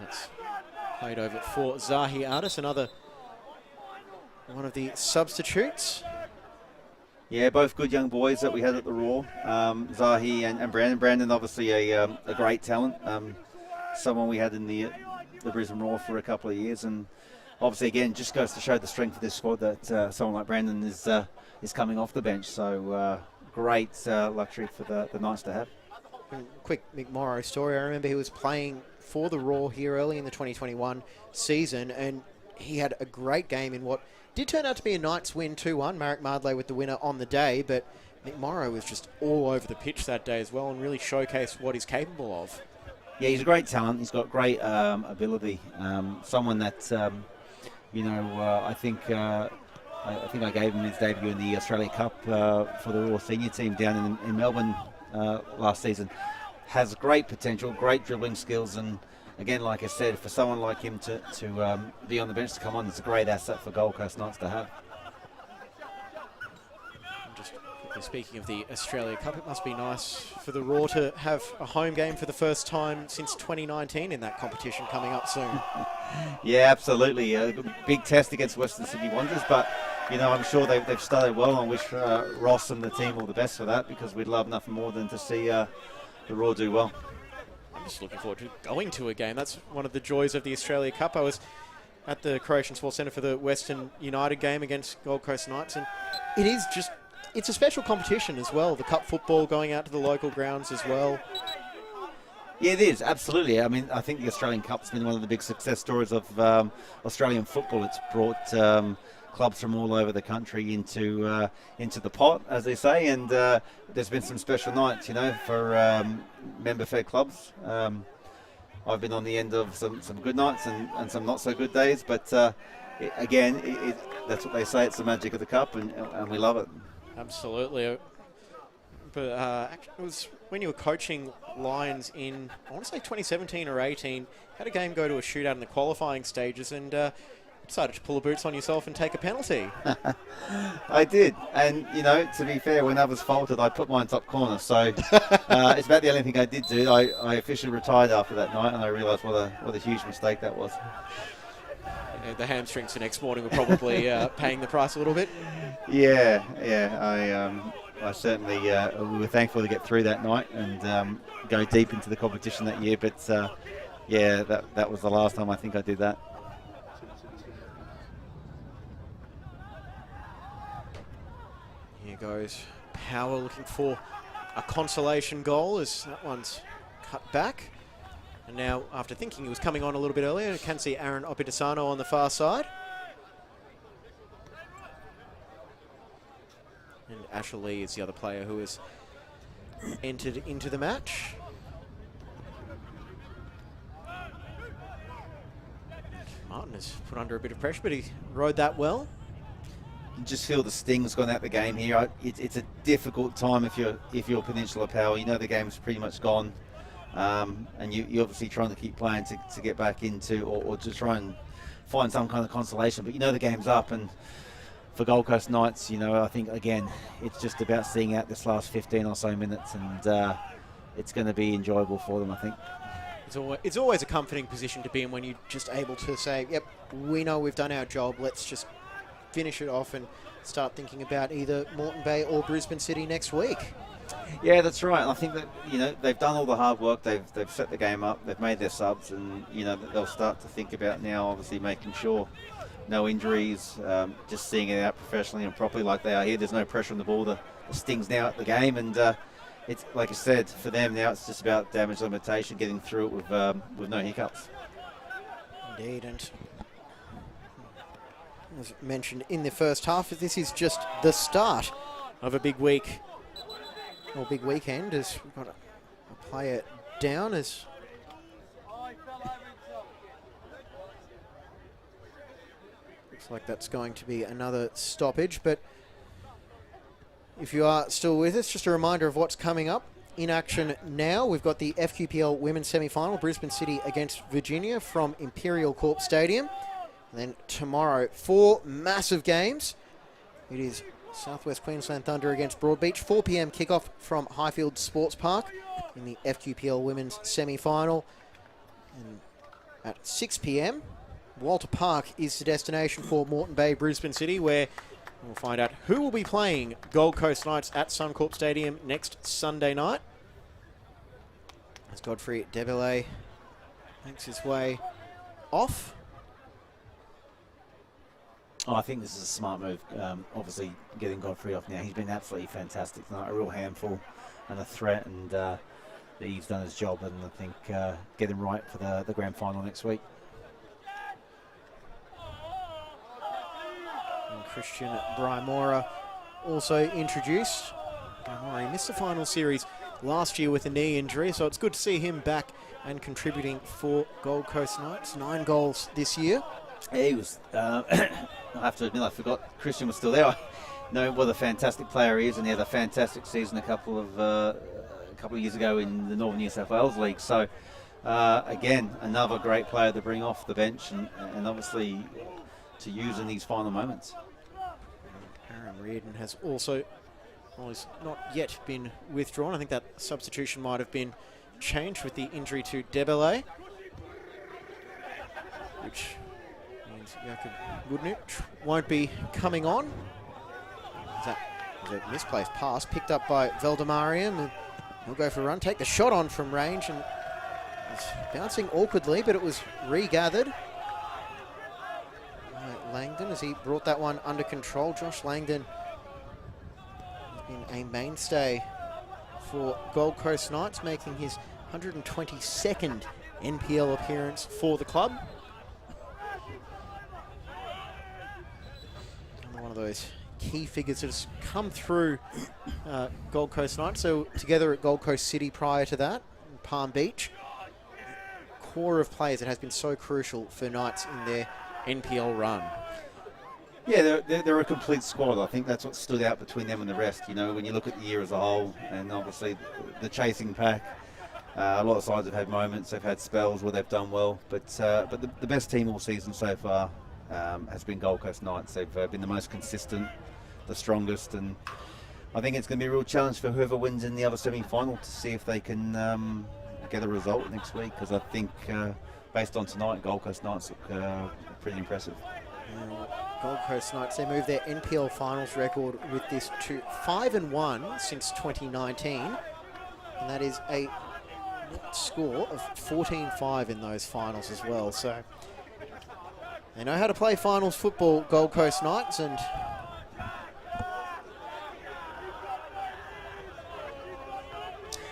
That's played over for Zahi Artis, another one of the substitutes. Yeah, both good young boys that we had at the Raw. Zahi and Brandon. Brandon, obviously a great talent. Someone we had in the Brisbane Raw for a couple of years, and obviously again just goes to show the strength of this squad that someone like Brandon is coming off the bench. So great luxury for the Knights to have. Quick Mick Morrow story. I remember he was playing for the Raw here early in the 2021 season, and he had a great game in what did turn out to be a Knights win 2-1. Marek Mardley with the winner on the day, but Mick Morrow was just all over the pitch that day as well and really showcased what he's capable of. Yeah, he's a great talent. He's got great ability. Someone that, I think I gave him his debut in the Australia Cup for the Raw senior team down in Melbourne last season. Has great potential, great dribbling skills, and again, like I said, for someone like him to be on the bench to come on, it's a great asset for Gold Coast Knights to have. Just quickly speaking of the Australia Cup, it must be nice for the Raw to have a home game for the first time since 2019 in that competition coming up soon. Yeah, absolutely. A big test against Western Sydney Wanderers, but I'm sure they've started well. I wish Ross and the team all the best for that, because we'd love nothing more than to see the Raw do well. I'm just looking forward to going to a game. That's one of the joys of the Australia Cup. I was at the Croatian Sports Centre for the Western United game against Gold Coast Knights, and it's a special competition as well. The cup football going out to the local grounds as well. Yeah, it is, absolutely. I mean, I think the Australian Cup's been one of the big success stories of Australian football. It's brought clubs from all over the country into the pot, as they say, and there's been some special nights, for member-fed clubs. I've been on the end of some good nights and some not so good days, but that's what they say. It's the magic of the cup, and we love it. Absolutely. But actually, it was when you were coaching Lions in, I want to say 2017 or 18, had a game go to a shootout in the qualifying stages, and decided to pull the boots on yourself and take a penalty. I did, and to be fair, when others faltered, I put mine top corner. So it's about the only thing I did do. I officially retired after that night, and I realised what a huge mistake that was. The hamstrings the next morning were probably paying the price a little bit. Yeah. I certainly we were thankful to get through that night and go deep into the competition that year. But that was the last time I think I did that. Here goes Power looking for a consolation goal as that one's cut back. And now, after thinking he was coming on a little bit earlier, you can see Aaron Opidasano on the far side. And Asher Lee is the other player who has entered into the match. Martin is put under a bit of pressure, but he rode that well. You just feel the sting's gone out the game here. It's a difficult time if you're Peninsula Power. The game's pretty much gone. And you're obviously trying to keep playing to get back into or to try and find some kind of consolation. But the game's up, and for Gold Coast Knights, I think, again, it's just about seeing out this last 15 or so minutes, and it's going to be enjoyable for them, I think. It's always a comforting position to be in when you're just able to say, yep, we know we've done our job, let's just finish it off and start thinking about either Moreton Bay or Brisbane City next week. Yeah, that's right. I think that they've done all the hard work. They've set the game up. They've made their subs, and they'll start to think about now, obviously making sure no injuries, just seeing it out professionally and properly like they are here. There's no pressure on the ball. The sting's now at the game, and it's like I said, for them now it's just about damage limitation, getting through it with no hiccups. Indeed, and as mentioned in the first half, this is just the start of a big week. Or big weekend, as we've got a player down as looks like that's going to be another stoppage. But if you are still with us, just a reminder of what's coming up in action now. We've got the FQPL Women's Semi-Final, Brisbane City against Virginia from Imperial Corp Stadium. And then tomorrow, 4 massive games. It is Southwest Queensland Thunder against Broadbeach, 4 p.m. kickoff from Highfield Sports Park in the FQPL Women's Semi-Final. And at 6 p.m. Walter Park is the destination for Moreton Bay, Brisbane City, where we'll find out who will be playing Gold Coast Knights at Suncorp Stadium next Sunday night. As Godfrey Debele makes his way off. Oh, I think this is a smart move. Obviously, getting Godfrey off now. He's been absolutely fantastic tonight, a real handful and a threat, and he's done his job, and I think get him right for the grand final next week. And Christian Brymora also introduced. Brymora, he missed the final series last year with a knee injury, so it's good to see him back and contributing for Gold Coast Knights. 9 goals this year. Yeah, he was, I have to admit, I forgot Christian was still there. I know what a fantastic player he is, and he had a fantastic season a couple of years ago in the Northern New South Wales League. So, again, another great player to bring off the bench and obviously to use in these final moments. Aaron Reardon has also, well, he's not yet been withdrawn. I think that substitution might have been changed with the injury to Debele, which means Jakob Goodnich won't be coming on. Is that a misplaced pass picked up by Veldemariam, and he'll go for a run, take the shot on from range, and it's bouncing awkwardly, but it was regathered. Langdon, as he brought that one under control. Josh Langdon has been a mainstay for Gold Coast Knights, making his 122nd NPL appearance for the club. Another one of those key figures that has come through Gold Coast Knights. So together at Gold Coast City prior to that, in Palm Beach. Core of players that has been so crucial for Knights in their NPL run. Yeah, they're a complete squad. I think that's what stood out between them and the rest. You know, when you look at the year as a whole, and obviously the chasing pack, a lot of sides have had moments, they've had spells where they've done well, but the best team all season so far has been Gold Coast Knights. They've been the most consistent, the strongest, and I think it's going to be a real challenge for whoever wins in the other semi-final to see if they can get a result next week, because I think based on tonight, Gold Coast Knights look pretty impressive. Gold Coast Knights, they moved their NPL finals record with this to 5-1 since 2019, and that is a net score of 14-5 in those finals as well. So they know how to play finals football, Gold Coast Knights, and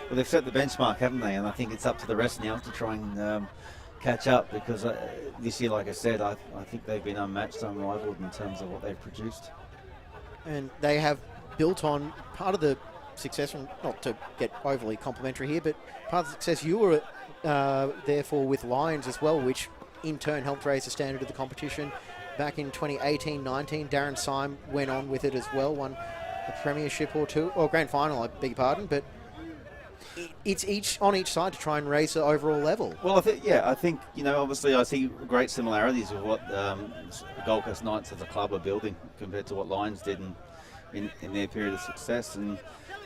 well, they've set the benchmark, haven't they? And I think it's up to the rest now to try and catch up, because this year, like I said, I think they've been unmatched, unrivaled in terms of what they've produced. And they have built on part of the success, and not to get overly complimentary here, but part of the success you were therefore with Lions as well, which in turn helped raise the standard of the competition. Back in 2018-19, Darren Syme went on with it as well, won a premiership or two, or grand final, I beg your pardon, but it's each on each side to try and raise the overall level. Well, I think you know, obviously I see great similarities with what Gold Coast Knights as a club are building compared to what Lions did in their period of success. And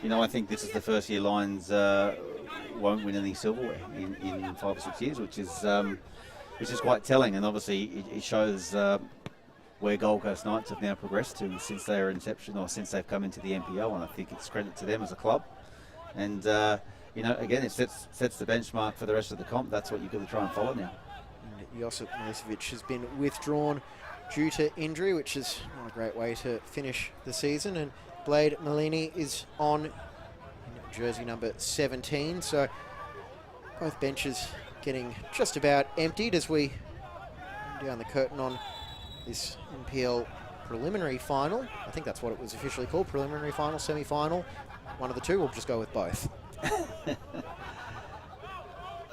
you know, I think this is the first year Lions won't win any silverware in 5 or 6 years, which is quite telling. And obviously it shows where Gold Coast Knights have now progressed to since their inception, or since they've come into the NPL. And I think it's credit to them as a club. And you know, again, it sets the benchmark for the rest of the comp. That's what you've got to try and follow now. And Josip Milicevic has been withdrawn due to injury, which is not a great way to finish the season. And Blade Malini is on in jersey number 17. So both benches getting just about emptied as we come down the curtain on this NPL preliminary final. I think that's what it was officially called, preliminary final, semi-final. One of the two, we'll just go with both.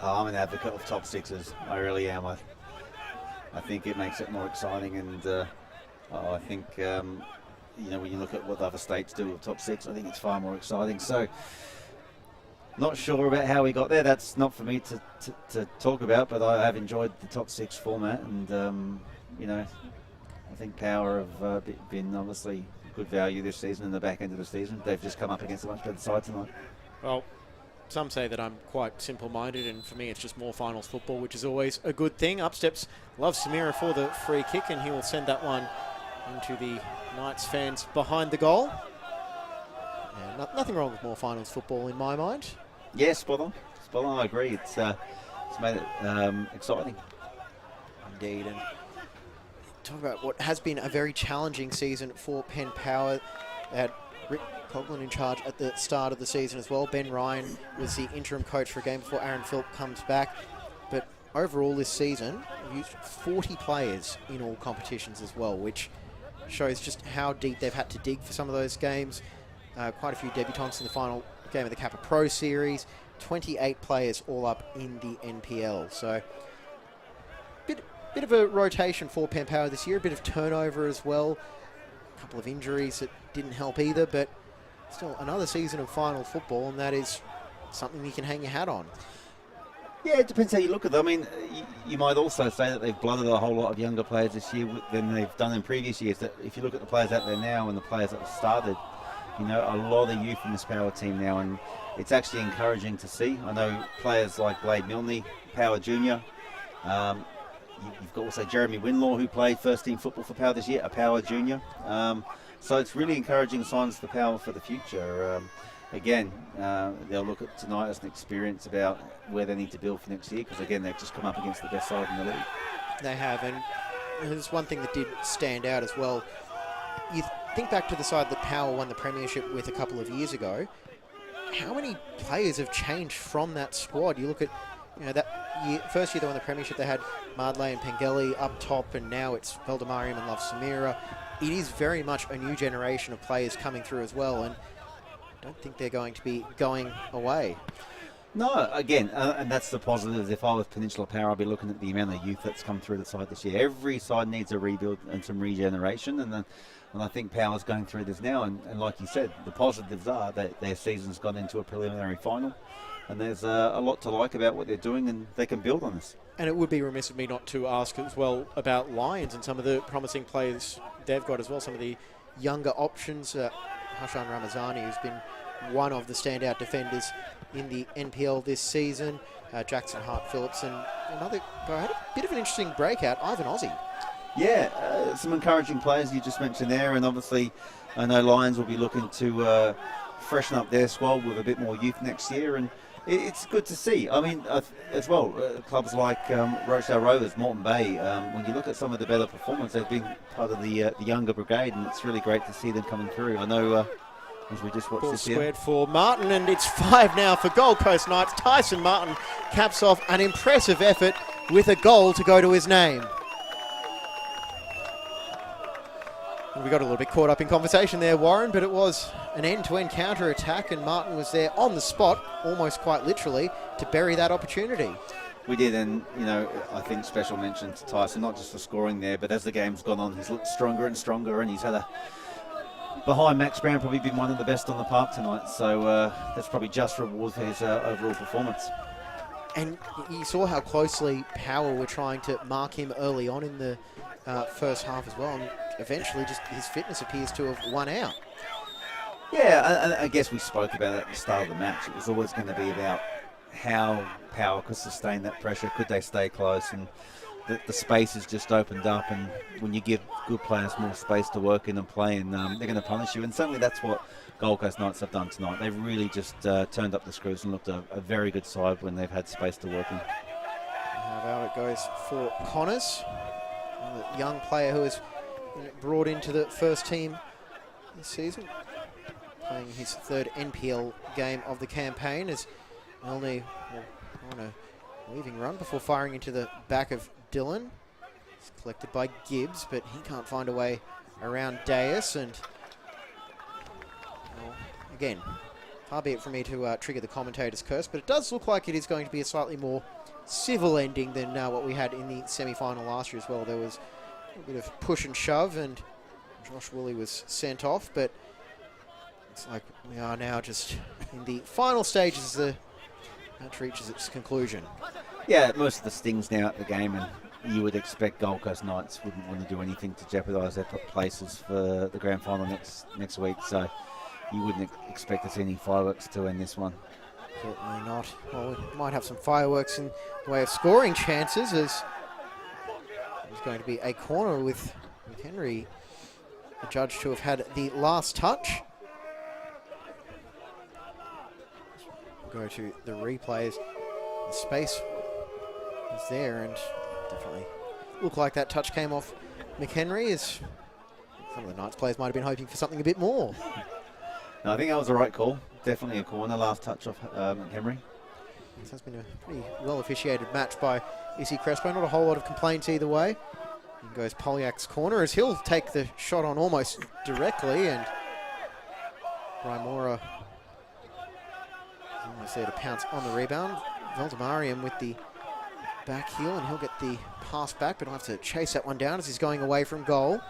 I'm an advocate of top sixes. I really am. I think it makes it more exciting, and I think you know, when you look at what other states do with top six, I think it's far more exciting. So, not sure about how we got there. That's not for me to talk about, but I have enjoyed the top six format, and you know, I think Power have been obviously good value this season in the back end of the season. They've just come up against a much better side tonight. Well, some say that I'm quite simple-minded, and for me it's just more finals football, which is always a good thing. Up steps Love Samira for the free kick, and he will send that one into the Knights fans behind the goal. Yeah, nothing wrong with more finals football in my mind. Yeah, spot on. Spot on, I agree. It's made it exciting. Indeed, and talk about what has been a very challenging season for Penn Power. They had Rick Coughlin in charge at the start of the season as well. Ben Ryan was the interim coach for a game before Aaron Philp comes back. But overall this season, we've used 40 players in all competitions as well, which shows just how deep they've had to dig for some of those games. Quite a few debutants in the final game of the Kappa Pro Series. 28 players all up in the NPL. So bit of a rotation for Penn Power this year, a bit of turnover as well. A couple of injuries that didn't help either, but still another season of final football, and that is something you can hang your hat on. Yeah, it depends how you look at them. I mean, you might also say that they've blooded a whole lot of younger players this year than they've done in previous years. That if you look at the players out there now and the players that have started, you know, a lot of youth in this Power team now, and it's actually encouraging to see. I know players like Blade Milne, Power Junior. You've got also Jeremy Winlaw, who played first team football for Power this year, a Power Junior. So it's really encouraging signs for Power for the future. Again, they'll look at tonight as an experience about where they need to build for next year, because again, they've just come up against the best side in the league. They have, and there's one thing that did stand out as well. You think back to the side that Power won the premiership with a couple of years ago. How many players have changed from that squad? You look at, you know, that first year they won the premiership, they had Mardley and Pengelly up top, and now it's Veldemariam and Love Samira. It is very much a new generation of players coming through as well, and I don't think they're going to be going away. No, again, and that's the positives. If I was Peninsula Power, I'd be looking at the amount of youth that's come through the side this year. Every side needs a rebuild and some regeneration, and I think Power's going through this now. And like you said, the positives are that their season's gone into a preliminary final, and there's a lot to like about what they're doing, and they can build on this. And it would be remiss of me not to ask as well about Lions and some of the promising players they've got as well. Some of the younger options, Hashan Ramazani, who's been one of the standout defenders in the NPL this season, Jackson Hart-Phillips, and another guy had a bit of an interesting breakout, Ivan Ozzie. Yeah, some encouraging players you just mentioned there, and obviously I know Lions will be looking to freshen up their squad with a bit more youth next year, and it's good to see. I mean, as well, clubs like Rochdale Rovers, Moreton Bay, when you look at some of the better performance, they've been part of the younger brigade, and it's really great to see them coming through. I know as we just watched Ball this squared here. for Martin, and it's 5 now for Gold Coast Knights. Tyson Martin caps off an impressive effort with a goal to go to his name. And we got a little bit caught up in conversation there, Warren, but it was an end-to-end counter-attack, and Martin was there on the spot, almost quite literally, to bury that opportunity. We did, and you know, I think special mention to Tyson, not just for scoring there, but as the game's gone on, he's looked stronger and stronger, and he's had behind Max Brown, probably been one of the best on the park tonight. So that's probably just reward for his overall performance. And you saw how closely Power were trying to mark him early on in the first half as well, and eventually just his fitness appears to have won out. Yeah, I guess we spoke about it at the start of the match. It was always going to be about how Power could sustain that pressure. Could they stay close? And the space has just opened up, and when you give good players more space to work in and play, and they're going to punish you. And certainly that's what Gold Coast Knights have done tonight. They've really just turned up the screws and looked a very good side when they've had space to work in. How about it goes for Connors, a young player who was brought into the first team this season, playing his third NPL game of the campaign, as Milne on a weaving run before firing into the back of Dylan. It's collected by Gibbs, but he can't find a way around Deus, and well, again, far be it for me to trigger the commentator's curse, but it does look like it is going to be a slightly more civil ending than what we had in the semi-final last year as well. There was a bit of push and shove, and Josh Woolley was sent off, but it's like we are now just in the final stages as the match reaches its conclusion. Yeah, most of the sting's now at the game, and you would expect Gold Coast Knights wouldn't want to do anything to jeopardise their places for the grand final next week, so you wouldn't expect to see any fireworks to end this one. Certainly not. Well, we might have some fireworks in the way of scoring chances, as there's going to be a corner with McHenry, the judge, to have had the last touch. Go to the replays. The space is there, and definitely looked like that touch came off McHenry, as some of the Knights players might have been hoping for something a bit more. No, I think that was the right call. Definitely a corner, last touch of McHenry. This has been a pretty well officiated match by Izzy Crespo. Not a whole lot of complaints either way. In goes Polyak's corner, as he'll take the shot on almost directly, and Rymora almost there to pounce on the rebound. Valdemariam with the back heel, and he'll get the pass back, but he'll have to chase that one down as he's going away from goal.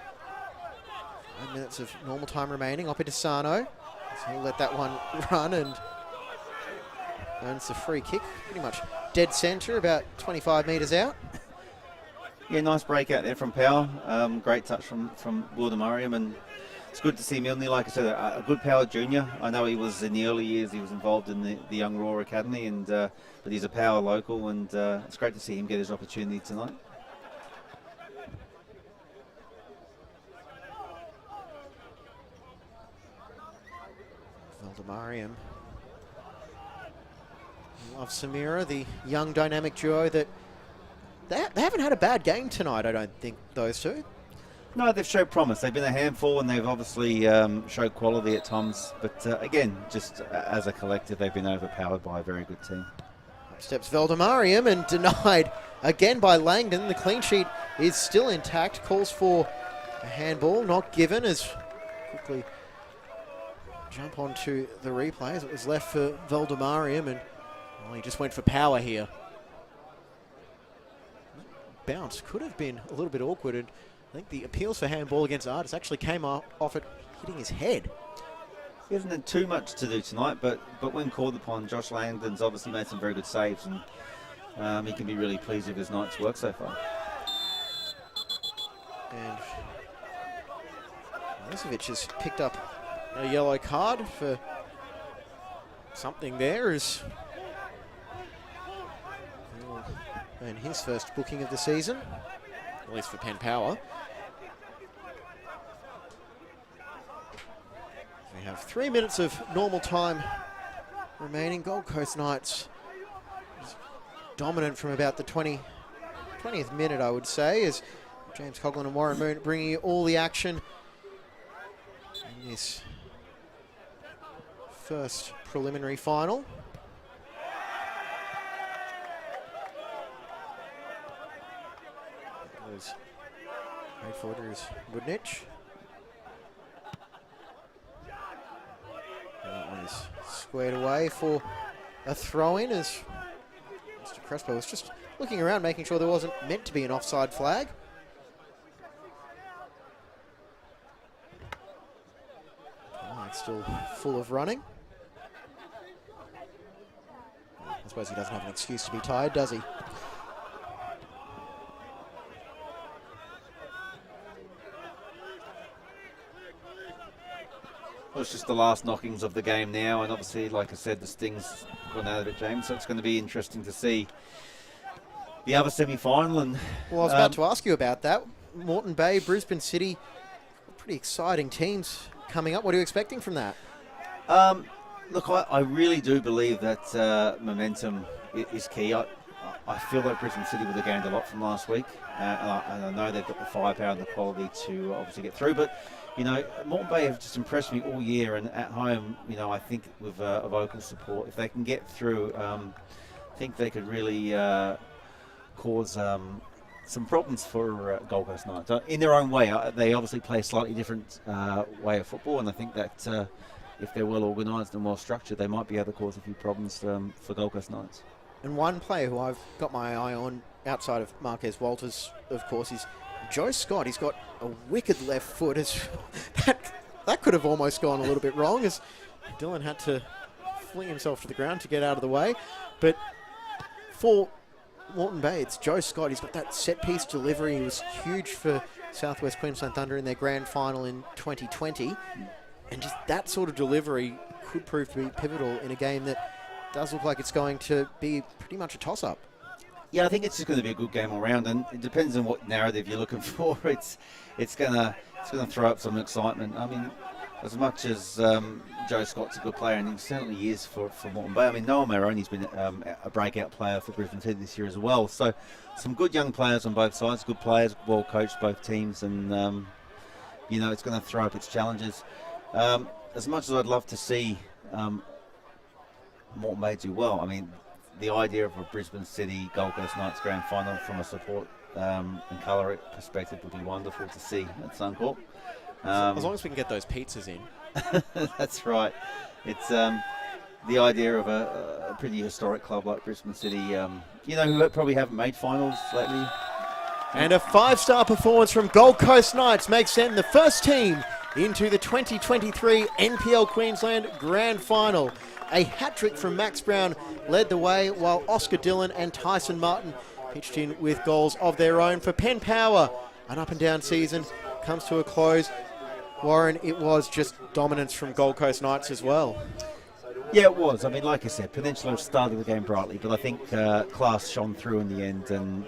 5 minutes of normal time remaining. Opedisano, so he'll let that one run and earns the free kick. Pretty much dead centre, about 25 metres out. Yeah, nice break out there from Powell. Great touch from Valdemariam, and it's good to see Milne, like I said, a good Power junior. I know he was in the early years, he was involved in the Young Raw Academy, and but he's a Power local, and it's great to see him get his opportunity tonight. Valdemariam loves Samira, the young dynamic duo that they haven't had a bad game tonight, I don't think, those two. No, they've showed promise. They've been a handful, and they've obviously showed quality at times. But again, just as a collective, they've been overpowered by a very good team. Up steps Valdemariam, and denied again by Langdon. The clean sheet is still intact. Calls for a handball, not given, as quickly jump onto the replay as it was left for Valdemariam, and well, he just went for power here. Bounce could have been a little bit awkward, and I think the appeals for handball against Artis actually came off it hitting his head. He hasn't had too much to do tonight, but when called upon, Josh Langdon's obviously made some very good saves, and he can be really pleased with his night's work so far. And Milosevic has picked up a yellow card for something there, and his first booking of the season, at least for Penn Power. We have 3 minutes of normal time remaining. Gold Coast Knights dominant from about the 20th minute, I would say, as James Coughlin and Warren Moon bringing you all the action in this first preliminary final. Right forward is Budnich. And that one is squared away for a throw-in, as Mr. Crespo was just looking around, making sure there wasn't meant to be an offside flag. Still full of running. I suppose he doesn't have an excuse to be tired, does he? Well, it's just the last knockings of the game now, and obviously, like I said, the sting's gone out of it, James, so it's going to be interesting to see the other semi-final. And well, I was about to ask you about that. Moreton Bay, Brisbane City, pretty exciting teams coming up. What are you expecting from that? Look, I really do believe that momentum is key. I feel like Brisbane City would have gained a lot from last week, and I know they've got the firepower and the quality to obviously get through, but you know, Moreton Bay have just impressed me all year, and at home, you know, I think with vocal support, if they can get through, I think they could really cause some problems for Gold Coast Knights. In their own way, they obviously play a slightly different way of football, and I think that if they're well organised and well structured, they might be able to cause a few problems for Gold Coast Knights. And one player who I've got my eye on, outside of Marquez Walters, of course, is Joe Scott. He's got a wicked left foot. That could have almost gone a little bit wrong, as Dylan had to fling himself to the ground to get out of the way. But for Moreton Bay, it's Joe Scott. He's got that set-piece delivery. He was huge for Southwest Queensland Thunder in their grand final in 2020. And just that sort of delivery could prove to be pivotal in a game that does look like it's going to be pretty much a toss-up. Yeah, I think it's just going to be a good game all round, and it depends on what narrative you're looking for. It's going to throw up some excitement. I mean, as much as Joe Scott's a good player, and he certainly is for Moreton Bay. I mean, Noah Maroney's been a breakout player for Brisbane City this year as well. So some good young players on both sides, good players, well coached both teams, and it's going to throw up its challenges. As much as I'd love to see Moreton Bay do well, I mean, the idea of a Brisbane City Gold Coast Knights grand final from a support and colour perspective would be wonderful to see at Suncorp. As long as we can get those pizzas in. That's right. It's the idea of a pretty historic club like Brisbane City, who probably haven't made finals lately. And a 5-star performance from Gold Coast Knights makes them the first team into the 2023 NPL Queensland Grand Final. A hat-trick from Max Brown led the way, while Oscar Dillon and Tyson Martin pitched in with goals of their own. For Penn Power, an up-and-down season comes to a close. Warren, it was just dominance from Gold Coast Knights as well. Yeah, it was. I mean, like I said, Peninsula started the game brightly, but I think class shone through in the end. And,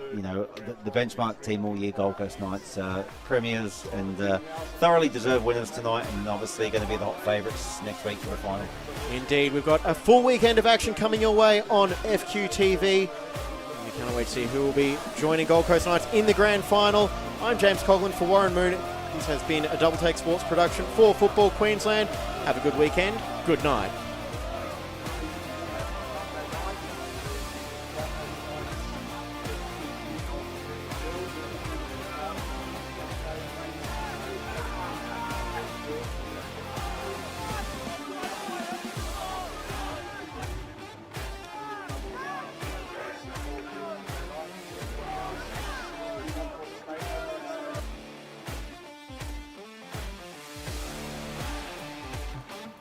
the benchmark team all year, Gold Coast Knights, premiers and thoroughly deserved winners tonight, and obviously going to be the hot favourites next week for the final. Indeed. We've got a full weekend of action coming your way on FQTV. And we cannot wait to see who will be joining Gold Coast Knights in the grand final. I'm James Coughlin for Warren Moon. This has been a Double Take Sports production for Football Queensland. Have a good weekend. Good night.